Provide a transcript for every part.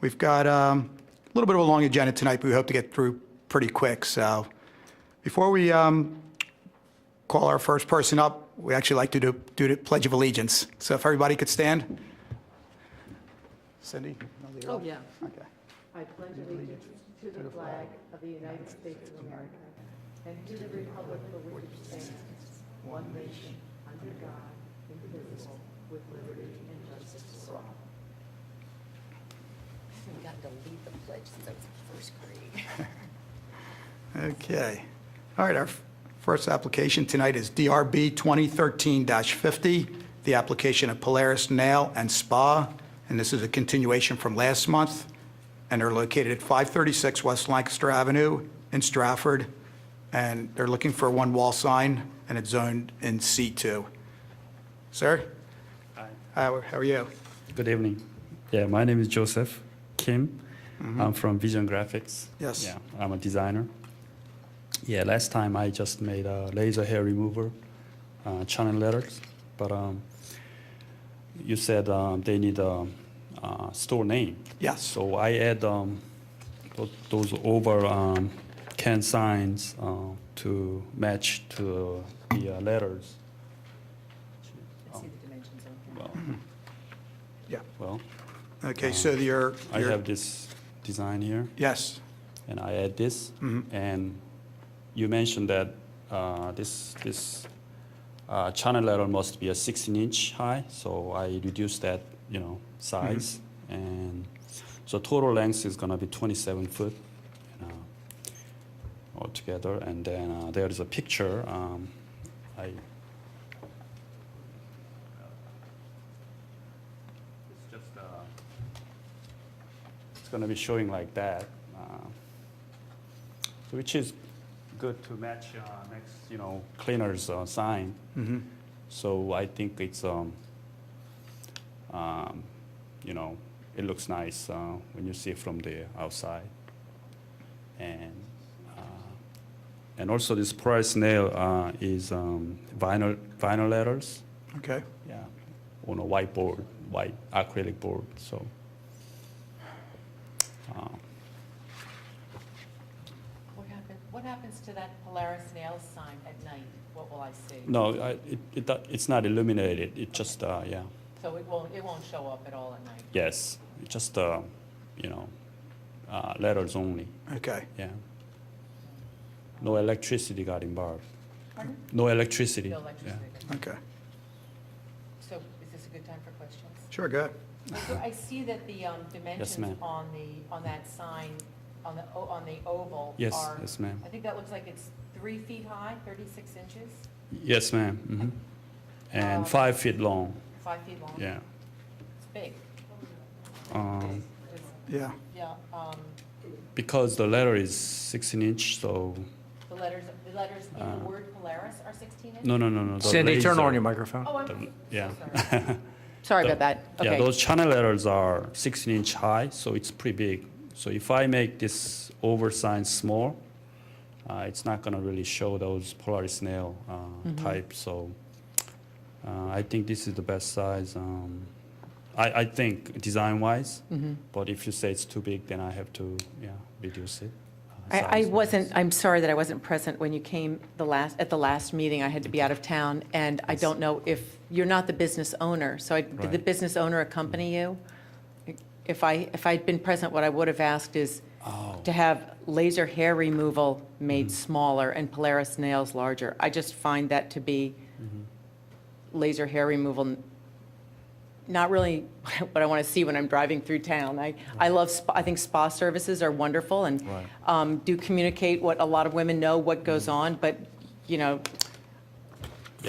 We've got a little bit of a long agenda tonight, but we hope to get through pretty quick. So before we call our first person up, we actually like to do the Pledge of Allegiance. So if everybody could stand. Cindy? Oh, yeah. Okay. I pledge allegiance to the flag of the United States of America and to the republic for which it stands, one nation, under God, indivisible, with liberty and justice for all. I haven't got to lead the pledge since I was in first grade. Okay. All right, our first application tonight is DRB-2013-50, the application of Polaris Nail and Spa, and this is a continuation from last month, and they're located at 536 West Lancaster Avenue in Strafford, and they're looking for one wall sign, and it's zoned in C2. Sir? Hi. How are you? Good evening. Yeah, my name is Joseph Kim. I'm from Vision Graphics. Yes. Yeah, I'm a designer. Yeah, last time I just made a laser hair remover, channel letters, but you said they need a store name. Yes. So I add those over can signs to match to the letters. I see the dimensions on here. Well, Yeah. well, Okay, so you're... I have this design here, Yes. and I add this, and you mentioned that this channel letter must be a 16-inch high, so I reduced that, size, and so total length is gonna be 27 foot altogether, and then there is a picture. It's gonna be showing like that, which is good to match next, cleaner's sign. So I think it's, it looks nice when you see it from the outside. And also this Polaris nail is vinyl letters. Okay. Yeah, on a white board, white acrylic board. So. What happens to that Polaris nail sign at night? What will I see? No, it's not illuminated. It just, yeah. So it won't show up at all at night? Yes, it's just, letters only. Okay. Yeah. No electricity got involved. Pardon? No electricity. No electricity. Okay. So is this a good time for questions? Sure, go ahead. So I see that the dimensions ma'am. on that sign, on the oval Yes, are, yes, ma'am. I think that looks like it's 3 feet high, 36 inches, Yes, ma'am. And 5 feet long. 5 feet long. Yeah. It's big. Um, Yeah. Yeah, because the letter is 16-inch, so the letters in the word Polaris are 16 inches? no. The Cindy, turn laser- on your microphone. Oh, I'm Yeah. sorry. Sorry about that. Yeah, Okay. those channel letters are 16-inch high, so it's pretty big. So if I make this oversized small, it's not going to really show those Polaris nail type. So I think this is the best size. I think design-wise, but if you say it's too big, then I have to reduce it. I'm sorry that I wasn't present when you came at the last meeting. I had to be out of town, and I don't know if, you're not the business owner, so did the Right. business owner accompany you? If I'd been present, what I would have asked is to have laser hair removal made smaller and Polaris nails larger. I just find that to be laser hair removal, not really what I want to see when I'm driving through town. I love spa. I think spa services are wonderful and do communicate what a lot of women know what goes on, but Yeah,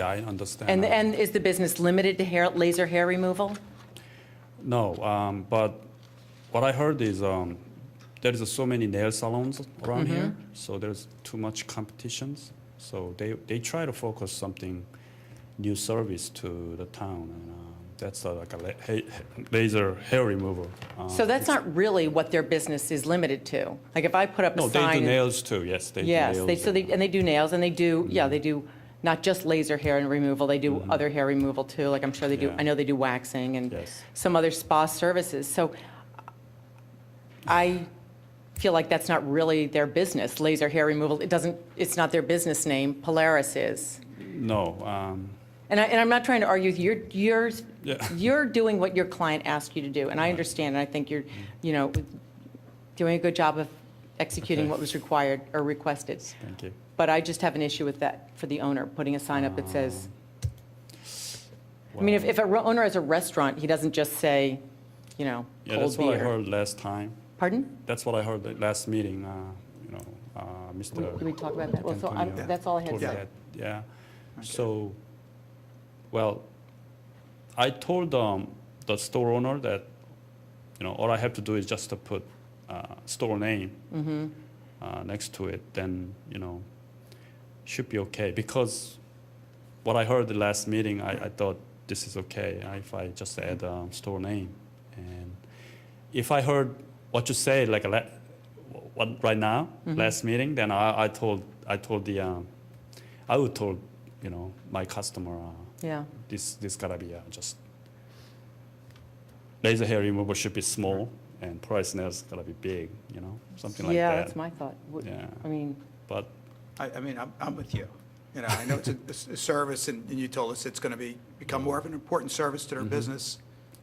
I understand. and is the business limited to laser hair removal? No, but what I heard is there is so many nail salons around here, so there's too much competitions. So they try to focus something new service to the town, and that's like a laser hair removal. So that's not really what their business is limited to. Like if I put up a No, sign. they do nails too. Yes, they Yes, do nails. they do nails, and they do, they do not just laser hair and removal, they do other hair removal too, like I'm sure they do, Yeah. I know they do waxing and Yes. some other spa services. So I feel like that's not really their business. Laser hair removal, it's not their business name. Polaris is. No, And I'm not trying to argue with you. Yeah. You're doing what your client asked you to do, and I understand, and I think you're, doing a good job of executing Okay. what was required or requested. thank you. But I just have an issue with that for the owner, putting a sign up that says, I mean, if an owner has a restaurant, he doesn't just say, Yeah, cold that's what I beer. heard last time. Pardon? That's what I heard the last meeting, Mr. Did we talk about that? Well, so Antonio that's all I had told to me say. that. Yeah, so, well, I told the store owner that, all I have to do is just to put store name next to it, then, should be okay. Because what I heard the last meeting, I thought this is okay if I just add store name. And if I heard what you say, like what right now, last meeting, then I told my customer, Yeah. this gotta be just laser hair removal should be small and Polaris nails gotta be big, something like Yeah, that. that's my thought. Yeah. I mean, But I mean, I'm with you. I know it's a service, and you told us it's going to become more of an important service to their business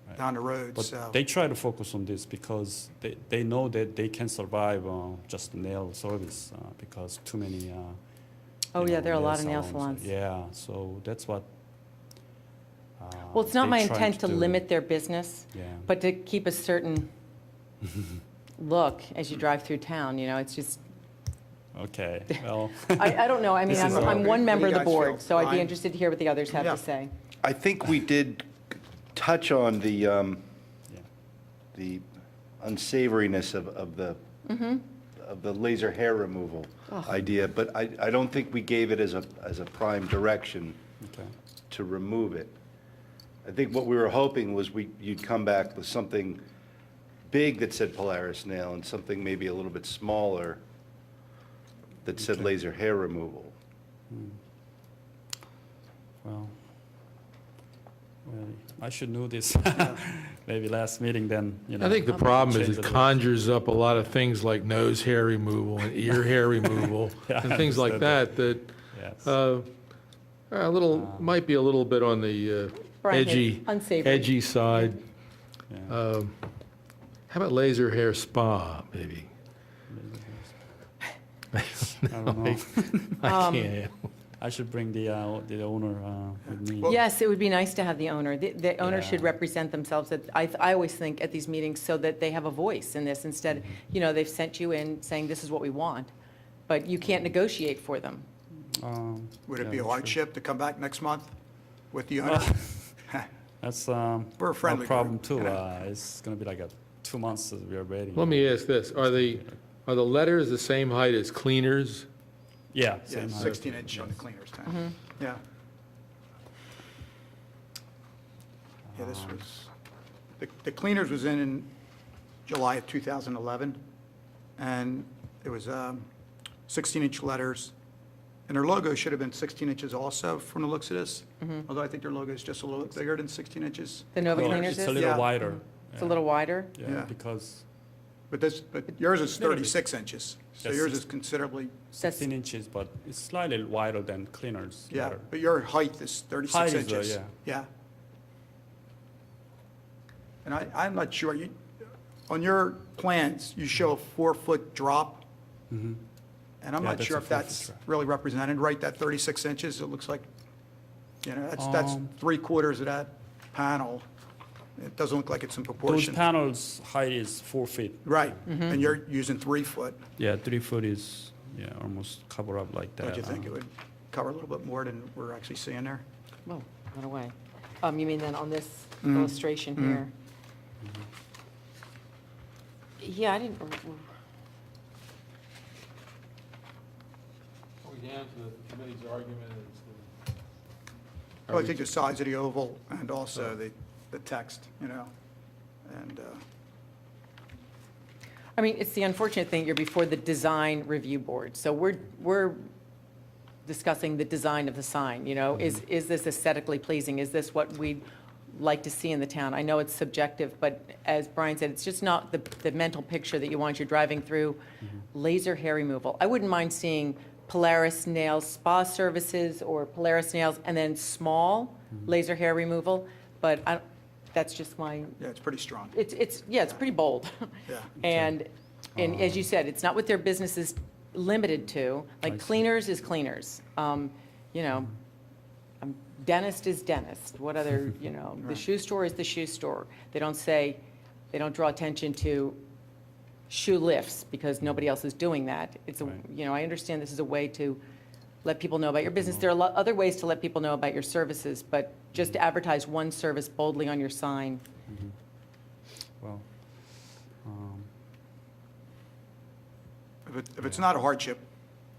Right. down the road, but so. they try to focus on this because they know that they can survive just nail service because too many. oh yeah, there are a nail lot of nail salons. Yeah, so that's what. Well, it's not they my trying intent to do. limit their business, Yeah. but to keep a certain look as you drive through town, it's just, Okay, well. I don't know, I mean, This is I'm one What member do of you the guys board, feel? so I'd be Ryan? interested to hear what the others have Yeah. to say. I think we did touch on Yeah. the unsavoriness of the laser hair removal idea, but I don't think we gave it as a prime direction Okay. to remove it. I think what we were hoping was you'd come back with something big that said Polaris Nail and something maybe a little bit smaller that said Okay. laser hair removal. Well, I should know this. Maybe last meeting then, I think the problem is change it the conjures up a lot of things like nose hair removal and ear hair removal Yeah, and I things like understand that, Yes. are a little, might be a little bit on the Brian, edgy, unsavory. edgy side. Yeah. How about laser hair spa, maybe? I don't know. I can't. I should bring the owner with me. Well- Yes, it would be nice to have the owner. The owner should Yeah. represent themselves. I always think at these meetings so that they have a voice in this instead, they've sent you in saying this is what we want, but you can't negotiate for them. Would it Yeah, be a sure. hardship to come back next month with the owner? That's We're a friendly no problem group, too. you know. It's gonna be like 2 months that we are waiting. Let me ask this, are the letters the same height as cleaners? Yeah, Yeah, same height. 16-inch on the cleaners tank. Yeah. Yeah, this was, the cleaners was in July of 2011, and it was 16-inch letters, and their logo should have been 16 inches also from the looks of this, although I think their logo is just a little bit bigger than 16 inches. The Nova No, Cleaners it's a is? little Yeah. wider. It's a little wider? Yeah, Yeah. because But yours is Little bit. 36 inches, so Yes, yours it's- is considerably, 16 inches, but it's slightly wider than cleaners. yeah, letter. but your height is 36 Height is, inches. yeah. Yeah. And I'm not sure, on your plans, you show a 4-foot drop, and I'm Yeah, not that's sure a if 4-foot that's drop. really represented, right, that 36 inches, it looks like, that's 3/4 of that panel. It doesn't look like it's in Those proportion. panels' height is 4 feet. Right, and you're using 3 foot. Yeah, 3 foot is almost cover up like that. Don't you think it would cover a little bit more than we're actually seeing there? Oh, not away. You mean then on this illustration here? Yeah, I didn't, Are we down to the committee's argument? Well, I think the size of the oval and also the text, and, I mean, it's the unfortunate thing, you're before the design review board. So we're discussing the design of the sign, is this aesthetically pleasing? Is this what we like to see in the town. I know it's subjective, but as Brian said, it's just not the mental picture that you want. You're driving through laser hair removal. I wouldn't mind seeing Polaris Nail Spa services or Polaris Nails and then small laser hair removal, but that's just my, Yeah, it's pretty strong. it's pretty bold. Yeah. And as you said, it's not what their business is limited to. I Like see. cleaners is cleaners. You know, dentist is dentist. What other, you know, the shoe store is the shoe store. They don't draw attention to shoe lifts because nobody else is doing that. It's a, Right. you know, I understand this is a way to let people know about your business. There are other ways to let people know about your services, but just to advertise one service boldly on your sign. Well, If it's not a hardship,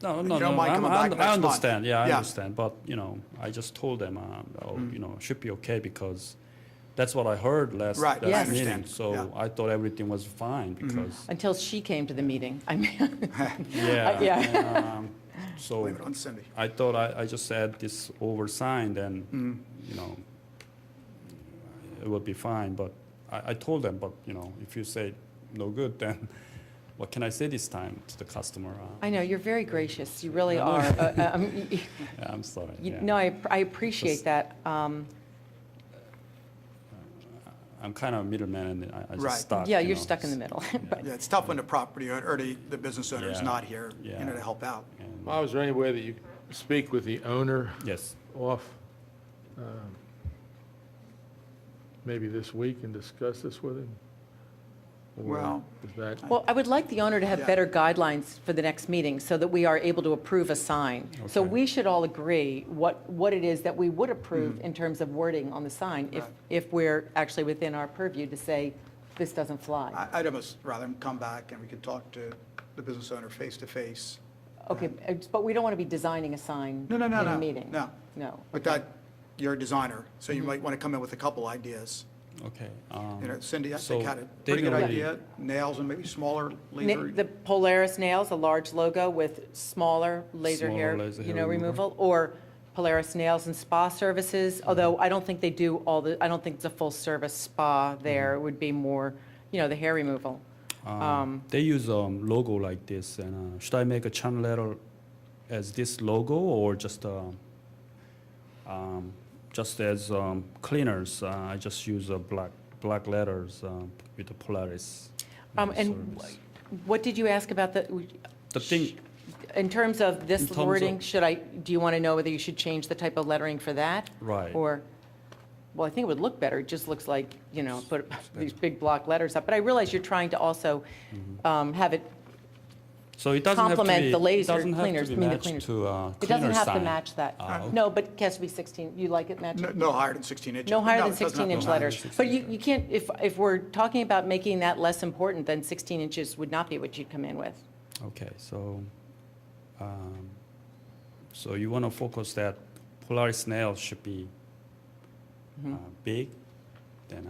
no, You no, don't no, mind coming back I next month? understand, yeah, I Yeah. understand, but, you know, I just told them, you know, should be okay, because that's what I heard last Right, I meeting, understand, so yeah. I thought everything was fine, because, Until she came to the meeting. I mean, yeah. Yeah. and, So, blame it on Cindy. I thought I just add this over sign, then, you know, it would be fine, but I told them, but, you know, if you say no good, then what can I say this time to the customer? I know, you're very gracious. You really are. Yeah, I'm sorry, yeah. No, I appreciate Just- that. I'm kind of a middleman, and I Right. just stuck. Yeah, you you're know, stuck in the middle. But Yeah, it's tough when the property owner, or the business owner is Yeah, not here, you know, yeah. to help out. and- Well, is there any way that you could speak with the owner Yes, off, maybe this week and discuss this with him? Or Well, is that, Well, I would like the owner to have Yeah. better guidelines for the next meeting so that we are able to approve a sign. So Okay. we should all agree what it is that we would approve in terms of wording on the sign Right. if we're actually within our purview to say, this doesn't fly. I'd almost rather him come back and we could talk to the business owner face to face. Okay, but we don't want to be designing a sign No, no, no, in a no, meeting. no. No. But okay. that, you're a designer, so you might want to come in with a couple ideas. okay. You know, Cindy, I So think had a they pretty good already- idea, nails and maybe smaller laser. The Polaris Nails, a large logo with smaller laser Smaller hair, laser you hair know, removal. removal, or Polaris Nails and Spa Services, although I don't think they do I don't think it's a full-service spa there. It would be more, you know, the hair removal. They use logo like this, and should I make a channel letter as this logo, or just as cleaners? I just use black letters with the Polaris. And service. what did you ask about The thing, in terms of this In terms of- wording, do you want to know whether you should change the type of lettering for that? Right. Or, well, I think it would look better. It just looks like, you know, put these big block letters up. But I realize you're trying to also have it, so it doesn't have to complement be, the laser it doesn't have cleaners, to I be mean, the matched cleaners. to it doesn't cleaner have to sign. match that. Okay. No, but it has to be 16. You like it matching? No higher than 16 inches. No higher No, than it doesn't have to 16-inch be letters. 16 But you can't, if we're talking about making that less important, then 16 inches would not be what you'd come in with. Okay, so you want to focus that Polaris nail should be big, then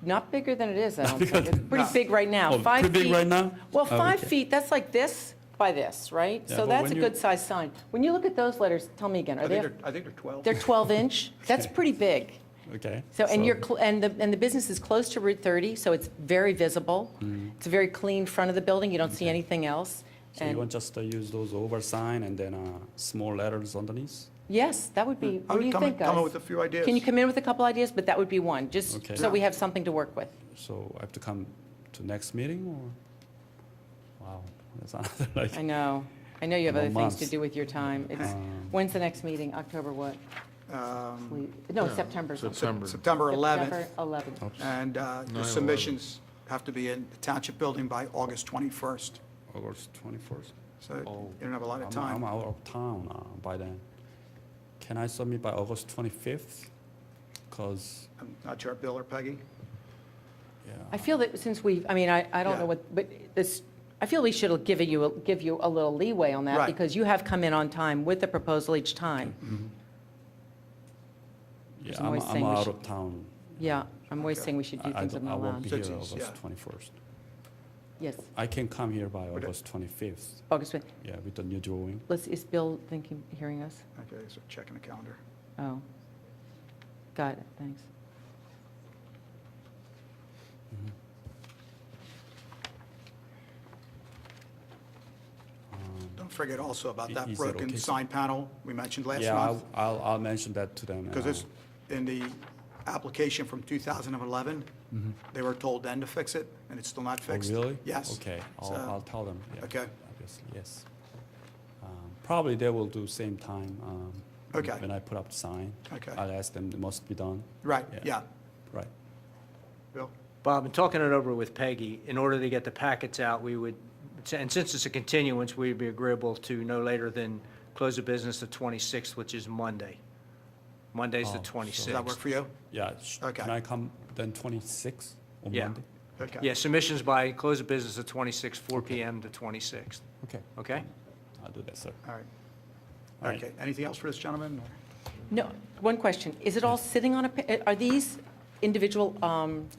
Not bigger than it is, I don't think. bigger It's pretty No. big right now. Oh, 5 pretty big feet- right now? Well, Oh, 5 okay. feet, that's like this by this, right? Yeah, So but that's when a you- good-sized sign. When you look at those letters, tell me again, I are they, think they're 12. they're 12-inch? That's pretty big. okay. So, and the business is close to Route 30, so it's very visible. It's a very clean front of the building, you don't see anything else. So you And want just to use those over sign and then small letters underneath? yes, that would be, I what do you would think, come in guys? with a few ideas. Can you come in with a couple ideas? But that would be one, just Okay. so we have something to work with. So I have to come to next meeting, or? Wow, that's another like. I know you have Well, other things to months. do with your time. It's, when's the next meeting? October what? No, September. September. September 11th. September 11th. And the 9/11. submissions have to be in the Township building by August 21st. August 21st. So Oh, you don't have a lot of I'm time. out of town by then. Can I submit by August 25th? Because, I'm not sure, Bill or Peggy? yeah. I feel that since we, I mean, I don't Yeah. know what, but this, I feel we should give you a little leeway on that Right. because you have come in on time with the proposal each time. Yeah, I'm always saying we out should- of town. Yeah, I'm always Okay. saying we should do I things in I won't Milan. be So here it's- August yeah. 21st. Yes, I can come here by Would it- August 25th, August, yeah, with the new drawing. is Bill hearing us? Okay, so checking the calendar. Oh. Got it, thanks. Don't forget also about that Is that broken okay, sir? sign panel we mentioned last Yeah, month. I'll mention that to them. Because it's in the application from 2011, they were told then to fix it, and it's still not fixed. Oh, really? Yes. Okay, So- I'll tell them. Yeah, Okay. obviously, yes. Probably they will do same time. Okay. When I put up the sign. Okay. I'll ask them, it must be done. Right, yeah. Right. Bill? Bob, in talking it over with Peggy, in order to get the packets out, we would, and since it's a continuance, we'd be agreeable to no later than close of business the 26th, which is Monday. Monday's the Oh, so- 26th. Does that work for you? Yeah, Okay. can I come then 26 on Yeah. Monday? Okay. Yeah, submissions by close of business the 26th, 4 PM to 26th, Okay, okay? I'll do that, sir. All right. All right. Okay, anything else for this gentleman? or- No, one question. Is it all sitting on are these individual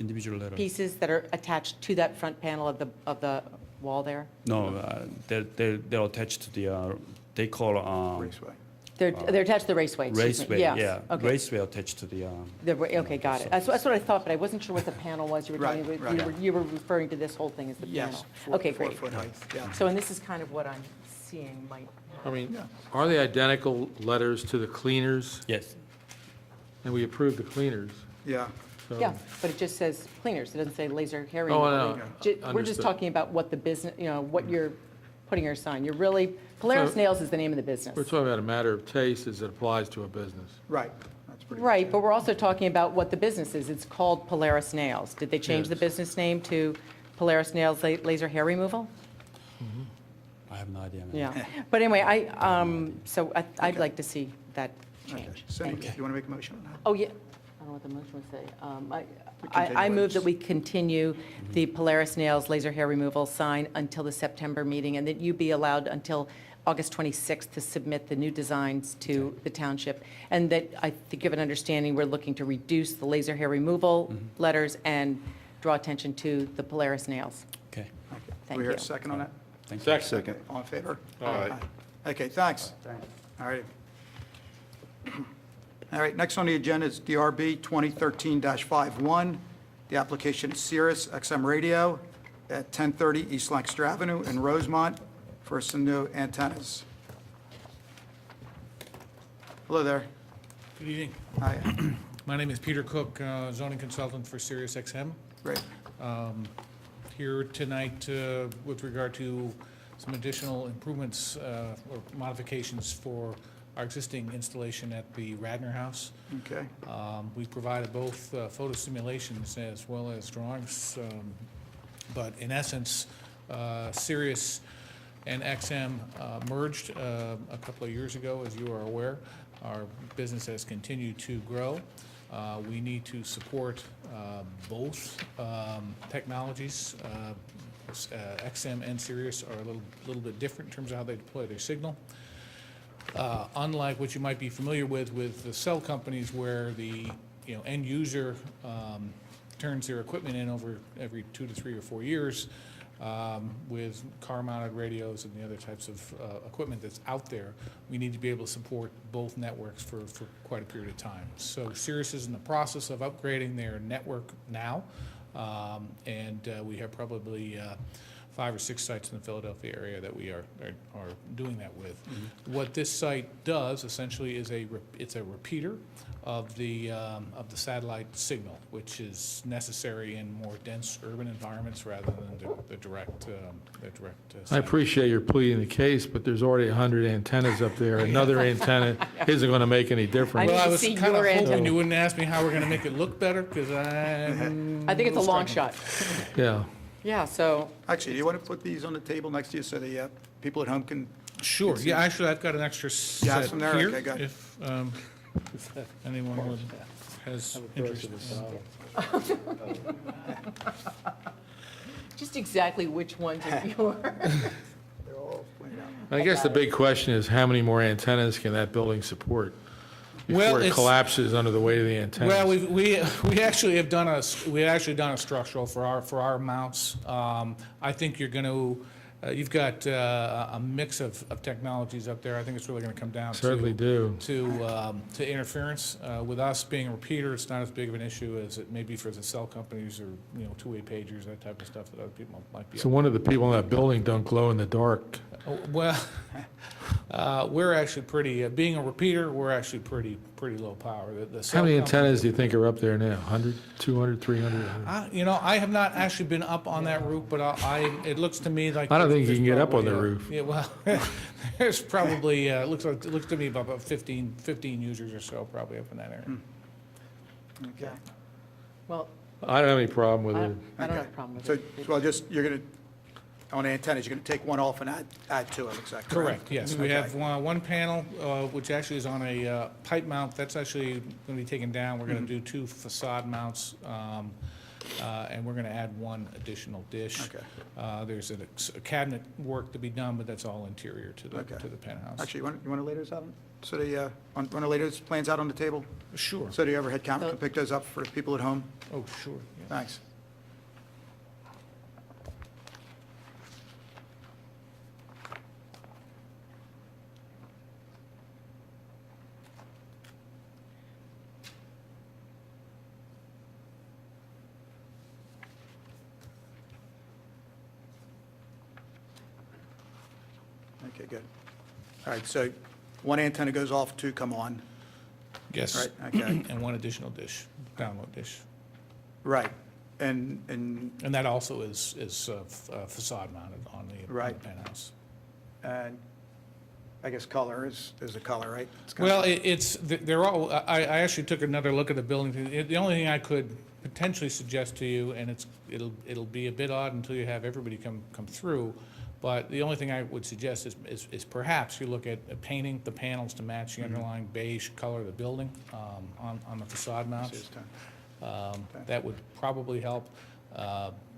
Individual letter. pieces that are attached to that front panel of the wall there? No, they're attached to the, they call, Raceway. They're attached to the raceway, excuse me. raceway, Yes, yeah. okay. Raceway attached to the, Okay, got it. That's what I thought, but I wasn't sure what the panel was. You were Right, telling me, right. you were referring to this whole thing as the panel. Yes. Okay, great. 4 foot height, yeah. So, and this is kind of what I'm seeing might, I mean, Yeah. are they identical letters to the cleaners? yes. And we approved the cleaners. Yeah, so- yeah, but it just says cleaners. It doesn't say laser hair Oh, I removal. know. We're just Understood. talking about what the business, what you're putting your sign. You're really, Polaris So- Nails is the name of the business. We're talking about a matter of taste as it applies to a business. right. That's pretty. Right, but we're also talking about what the business is. It's called Polaris Nails. Did they change the Yes. business name to Polaris Nails Laser Hair Removal? I have no idea, man. Yeah. But anyway, I'd like to see that Okay. change. Cindy, Thank you. you want to make a motion on that? Oh, yeah. I don't know what the motion would say. I continuance. move that we continue the Polaris Nails Laser Hair Removal sign until the September meeting, and that you be allowed until August 26th to submit the new designs to the township. And that I think you have an understanding, we're looking to reduce the laser hair removal letters and draw attention to the Polaris Nails. Okay, Okay. Thank We hear a you. second on that? thank you. Second. All in favor? Aye. Okay, thanks. All right. All right, next on the agenda is DRB 2013-51. The application is SiriusXM Radio at 1030 East Lancaster Avenue in Rosemont for some new antennas. Hello there. Good evening. Hi, My name is Peter Cook, zoning consultant for SiriusXM. great. Here tonight with regard to some additional improvements or modifications for our existing installation at the Radnor House. Okay, We provided both photo simulations as well as drawings, but in essence, Sirius and XM merged a couple of years ago, as you are aware. Our business has continued to grow. We need to support both technologies. XM and Sirius are a little bit different in terms of how they deploy their signal. Unlike what you might be familiar with the cell companies where the end user turns their equipment in over every 2 to 3 or 4 years, with car-mounted radios and the other types of equipment that's out there, we need to be able to support both networks for quite a period of time. So Sirius is in the process of upgrading their network now, and we have probably 5 or 6 sites in the Philadelphia area that we are doing that with. What this site does essentially is it's a repeater of the satellite signal, which is necessary in more dense urban environments rather than the direct. I signal. appreciate your pleading the case, but there's already 100 antennas up there. Another antenna isn't going to make any I difference. need Well, I to was see kind of your hoping antenna. you wouldn't ask me how we're going to make it look better, because I think it's a long shot. Yeah. Yeah, so, actually, do you want to put these on the table next to you so the people at home can? Sure, yeah, actually, I've got an extra Yeah, set some there? here, Okay, good. if anyone has interest. just exactly which ones are yours? They're all pointed out. I guess the big question is, how many more antennas can that building support Well, before it it's- collapses under the weight of the antennas? Well, we actually have done a structural for our mounts. I think you're going to you've got a mix of technologies up there. I think it's really going to come down Certainly do. to interference. With us being a repeater, it's not as big of an issue as it may be for the cell companies or, two-way pagers, that type of stuff that other people might be. So one of the people in that building don't glow in the dark. Well, we're actually pretty, being a repeater, we're actually pretty low power. The How cell many company- antennas do you think are up there now? 100, 200, 300? I have not actually been up on that roof, but it looks to me like. I don't think you there's can get up on the probably, roof. Yeah, well, there's probably, it looks to me about 15 users or so probably up in that area. Okay. Well, I don't have any problem with I it. I don't have a problem with So, it. well, you're going to, on antennas, you're going to take one off and add to it, is that correct? Correct, yes. We Okay. have one panel, which actually is on a pipe mount. That's actually going to be taken down. We're going to do 2 facade mounts, and we're going to add 1 additional dish. Okay. There's a cabinet work to be done, but that's all interior to Okay. the penthouse. Actually, you want to lay those out? So want to lay those plans out on the table? Sure. So the overhead camera So- can pick those up for the people at home? Oh, sure. yeah. Thanks. Okay, good. All right, so 1 antenna goes off, 2 come on. Yes. Right, okay. And 1 additional dish, download dish. Right, and And that also is facade mounted on the Right. penthouse. I guess color is the color, right? It's got- Well, they're all, I actually took another look at the building. The only thing I could potentially suggest to you, and it'll be a bit odd until you have everybody come through, but the only thing I would suggest is perhaps you look at painting the panels to match the underlying beige color of the building on the facade mounts. That would probably help.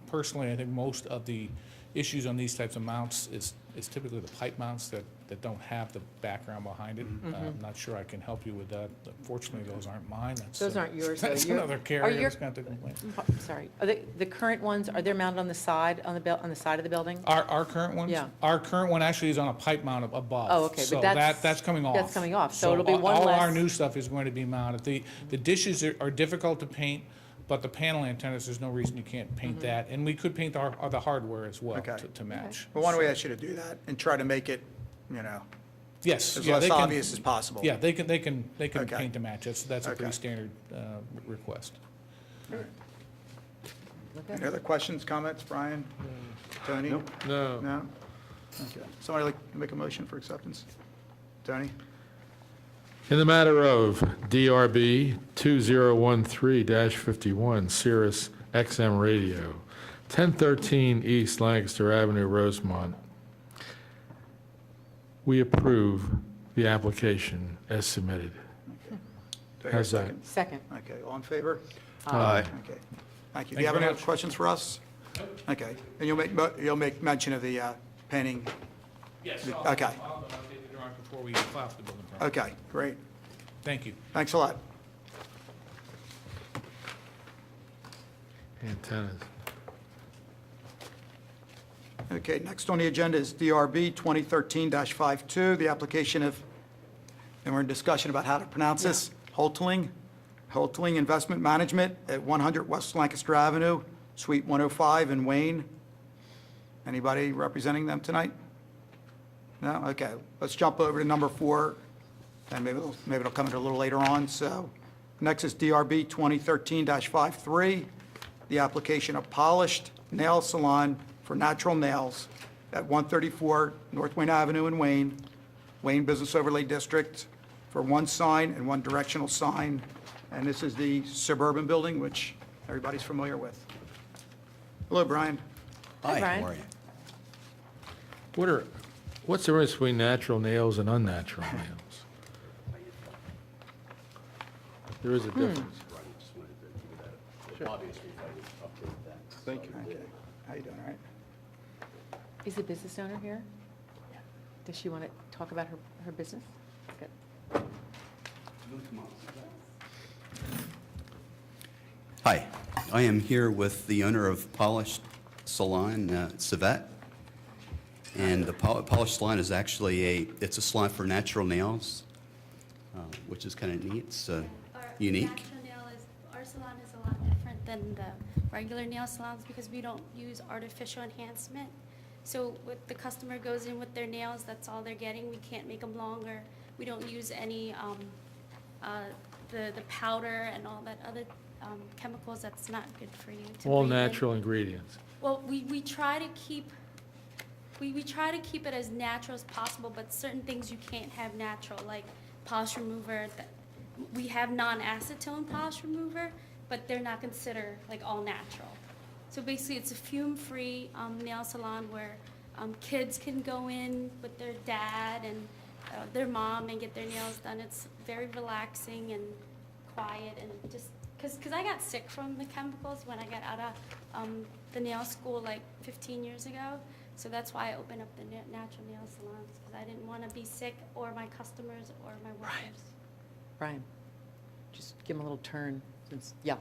Personally, I think most of the issues on these types of mounts is typically the pipe mounts that don't have the background behind it. I'm not sure I can help you with that. Fortunately, those aren't mine. Those aren't yours, though. That's You're- another are carrier your- that's got to complain. Sorry, are the current ones, are they mounted on the side, on the side of the building? Our current ones? Yeah. Our current one actually is on a pipe mount above. Oh, okay, but So that's- that's coming off. that's coming off, so it'll be one all our less- new stuff is going to be mounted. The dishes are difficult to paint, but the panel antennas, there's no reason you can't paint that. And we could paint the hardware as well Okay. to match. Well, why don't we ask you to do that and try to make it, Yes. as yeah, less they can- obvious as possible? Yeah, they can Okay. paint to match. That's a Okay. pretty standard request. Any other questions, comments, Brian? Tony? No. No? Okay. Somebody like to make a motion for acceptance? Tony? In the matter of DRB 2013-51, Sirius XM Radio, 1013 East Lancaster Avenue, Rosemont, we approve the application as submitted. Do I hear a How's that? second? Second. Okay, all in favor? Aye. Okay, thank you. Do Thank you you have very any much. questions for us? Okay, and you'll make mention of the painting? Yes. Okay. I'll update the drawing before we file for the building permit. Okay, great. Thank you. Thanks a lot. Antennas. Okay, next on the agenda is DRB 2013-52, the application of, and we're in discussion about how to pronounce this, Hotaling Investment Management at 100 West Lancaster Avenue, Suite 105 in Wayne. Anybody representing them tonight? No? Okay, let's jump over to number 4, and maybe it'll come in a little later on. So next is DRB 2013-53, the application of Polished Nail Salon for natural nails at 134 North Wayne Avenue in Wayne, Wayne Business Overlay District, for 1 sign and 1 directional sign. And this is the suburban building, which everybody's familiar with. Hello, Brian. Hi, Brian. How are you? What's the difference between natural nails and unnatural nails? There is a difference. Thank you. Okay. How you doing, all right? Is the business owner here? Does she want to talk about her business? Good. Hi, I am here with the owner of Polished Salon, Savette. And the polished salon is actually it's a salon for natural nails, which is kind of neat. It's unique. Natural nail is, our salon is a lot different than the regular nail salons because we don't use artificial enhancement. So when the customer goes in with their nails, that's all they're getting. We can't make them longer. We don't use any, the powder and all that other chemicals that's not good for you to All breathe in. natural ingredients. Well, we try to keep, we try to keep it as natural as possible, but certain things you can't have natural, like polish remover. We have non-acetone polish remover, but they're not considered like all natural. So basically, it's a fume-free nail salon where kids can go in with their dad and their mom and get their nails done. It's very relaxing and quiet and just, because I got sick from the chemicals when I got out of the nail school like 15 years ago. So that's why I opened up the natural nail salons, because I didn't want to be sick or my customers or my workers. Brian, just give him a little turn, since, yeah.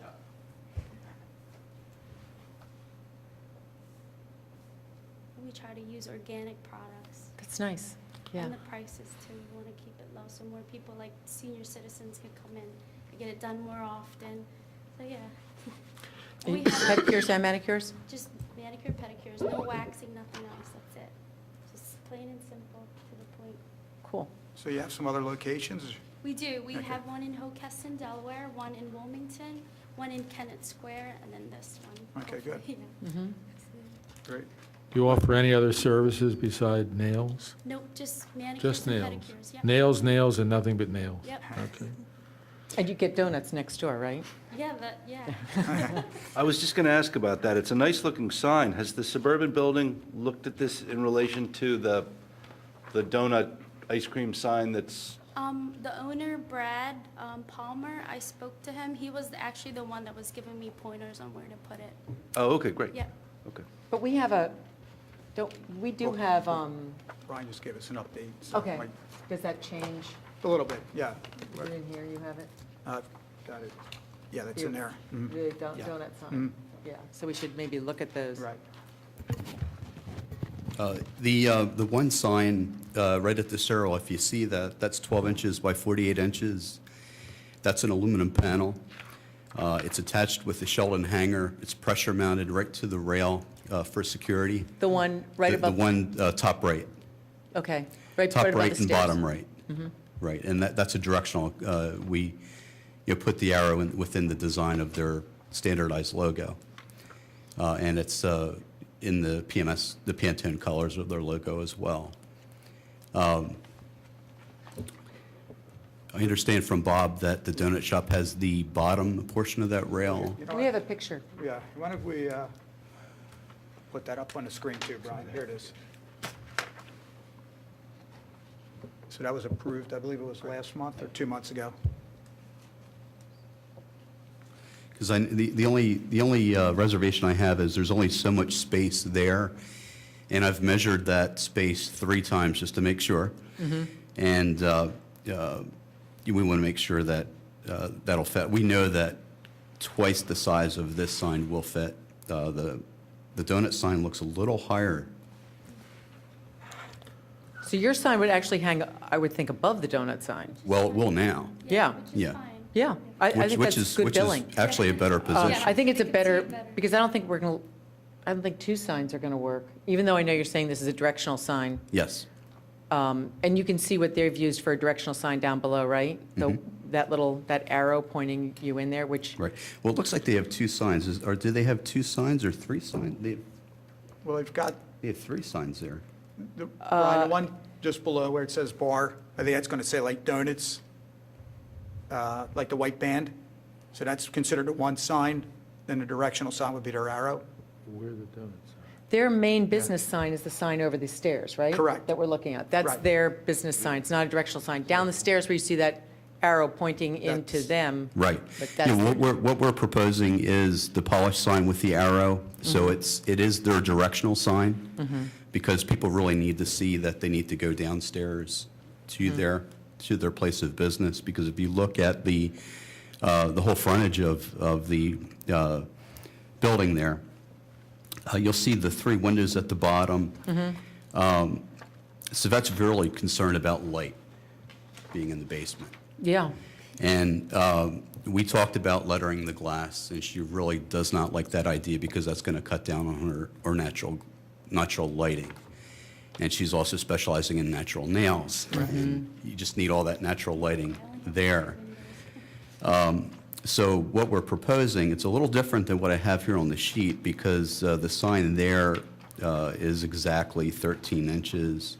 We try to use organic products. That's nice, yeah. And the prices too, we want to keep it low, so more people like senior citizens can come in and get it done more often. So, yeah. And we have Pedicures and manicures? just manicure, pedicures, no waxing, nothing else, that's it. Just plain and simple, to the point. Cool. So you have some other locations? We do, we Okay. have one in Hocassin, Delaware, one in Wilmington, one in Kennett Square, and then this one. Okay, good. hopefully, yeah. Mm-hmm. Great. Do you offer any other services beside nails? Nope, just manicures Just and nails? pedicures, yep. Nails, and nothing but nails? Yep. Okay. And you get donuts next door, right? Yeah, yeah. I was just going to ask about that. It's a nice-looking sign. Has the suburban building looked at this in relation to the donut ice cream sign that's, The owner, Brad Palmer, I spoke to him. He was actually the one that was giving me pointers on where to put it. oh, okay, great. Yeah. Okay. But we have we do have, Brian just gave us an update. so okay, might- does that change? A little bit, yeah. Is it in here, you have it? Got it. Yeah, that's in there. Mhm. The Yeah. donut sign? Yeah, so we should maybe look at those. Right. The one sign right at the Cyril, if you see that, that's 12 inches by 48 inches. That's an aluminum panel. It's attached with a Sheldon hanger. It's pressure mounted right to the rail for security. The one right The above? one top right. Okay, right Top above the right and stairs. bottom right. Right, and that's a directional. We put the arrow within the design of their standardized logo. And it's in the PMS, the Pantone colors of their logo as well. I understand from Bob that the donut shop has the bottom portion of that rail. You know We have a picture. Yeah, why don't we put that up on the screen too, Brian? Here it is. So that was approved, I believe it was last month or 2 months ago. Because the only reservation I have is there's only so much space there, and I've measured that space 3 times just to make sure. And we want to make sure that that'll fit. We know that twice the size of this sign will fit. The donut sign looks a little higher. So your sign would actually hang, I would think, above the donut sign. Well, it will now. Yeah. Which is Yeah. fine. Yeah, I think that's good billing. Which is actually a better Yeah, position. I think it's a I could see better, it better. because I don't think I don't think 2 signs are going to work, even though I know you're saying this is a directional sign. Yes. And you can see what they've used for a directional sign down below, right? That arrow pointing you in there, which, Right. Well, it looks like they have 2 signs. Or do they have 2 signs or 3 signs? Well, they've got, They have 3 signs there. Brian, the one just below where it says bar, I think that's going to say like donuts, like the white band. So that's considered one sign, then the directional sign would be their arrow. Where are the donuts? their main business sign is the sign over the stairs, right? Correct. That we're looking at. That's Right. their business sign. It's not a directional sign. Down the stairs where you see that arrow pointing into That's- them. Right. But Yeah, that's, what we're proposing is the polished sign with the arrow. So it is their directional sign, because people really need to see that they need to go downstairs to their place of business. Because if you look at the whole frontage of the building there, you'll see the 3 windows at the bottom. Savette's really concerned about light being in the basement. Yeah. And we talked about lettering the glass, and she really does not like that idea because that's going to cut down on her natural lighting. And she's also specializing in natural nails. And you just need all that natural lighting there. So what we're proposing, it's a little different than what I have here on the sheet because the sign there is exactly 13 inches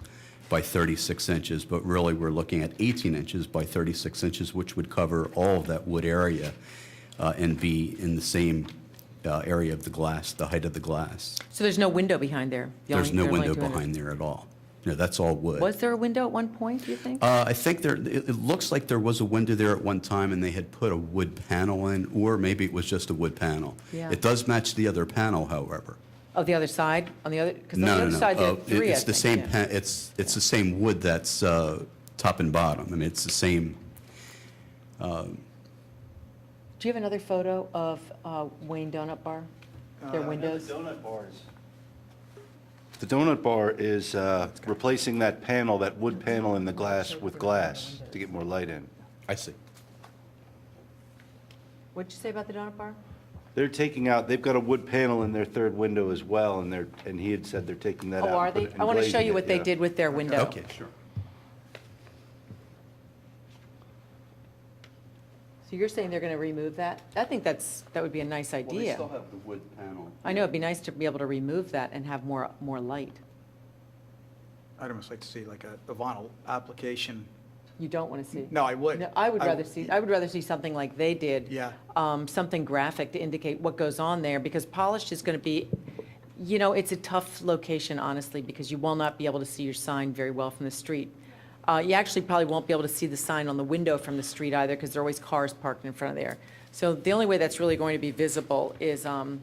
by 36 inches, but really we're looking at 18 inches by 36 inches, which would cover all of that wood area and be in the same area of the glass, the height of the glass. So there's no window behind there? There's no There are only window two windows. behind there at all. No, that's all wood. Was there a window at one point, do you think? I think it looks like there was a window there at one time, and they had put a wood panel in, or maybe it was just a wood panel. Yeah. It does match the other panel, however. Oh, the other side? On the other, because on the No, other no, no. side, there are three, I It's the think, same, yeah. it's the same wood that's top and bottom. I mean, it's the same, Do you have another photo of Wayne Donut Bar? Their windows? The donut bars. The donut bar is replacing that panel, that wood panel in the glass with glass to get more light in. I see. What'd you say about the donut bar? They're taking out, they've got a wood panel in their third window as well, and he had said they're taking that out. Oh, are and they? put- I want to and show glazing you it, what they yeah. did with their window. Okay, sure. So you're saying they're going to remove that? I think that would be a nice Well, they idea. still have the wood panel. I know, it'd be nice to be able to remove that and have more light. I'd almost like to see like a vinyl application. You don't want to see? No, I would. No, I would rather see something like they did. Yeah. Something graphic to indicate what goes on there, because polished is going to be, it's a tough location, honestly, because you will not be able to see your sign very well from the street. You actually probably won't be able to see the sign on the window from the street either, because there are always cars parked in front of there. So the only way that's really going to be visible is, Well,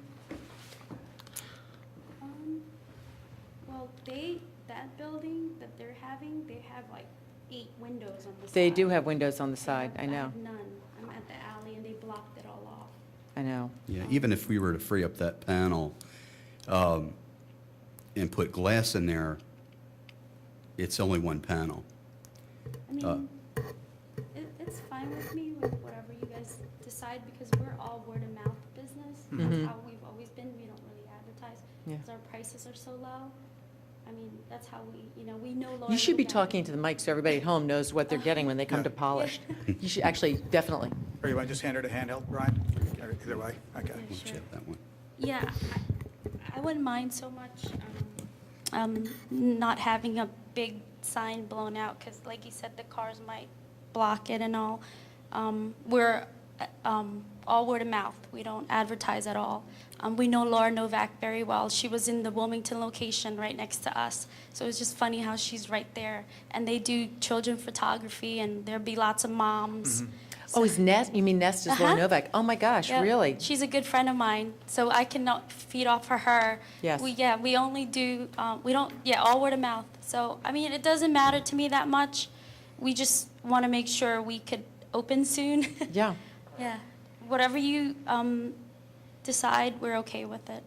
that building that they're having, they have like 8 windows on the side. they do have windows on the side, I know, have none. I'm at the alley and they blocked it all off. I know. Yeah, even if we were to free up that panel and put glass in there, it's only one panel. I mean, it's fine with me with whatever you guys decide, because we're all word of mouth business. That's how we've always been. We don't really advertise Yeah. because our prices are so low. I mean, that's how we know Laura. You should be Lopez. talking to the mic so everybody at home knows what they're getting when they come to polished. You should, actually, definitely. Or you want to just hand her the handheld, Brian? Or either way, okay. Yeah, Let's sure. have that one. Yeah, I wouldn't mind so much not having a big sign blown out, because like you said, the cars might block it and all. We're all word of mouth. We don't advertise at all. We know Laura Novak very well. She was in the Wilmington location right next to us. So it's just funny how she's right there. And they do children photography, and there'll be lots of moms. Oh, is Nest, you mean Nest is Laura Uh-huh. Novak? Oh, my gosh, Yeah, really? She's a good friend of mine, so I cannot feed off for her. Yes. We only do, all word of mouth. So, I mean, it doesn't matter to me that much. We just want to make sure we could open soon. Yeah. Yeah. Whatever you decide, we're okay with it.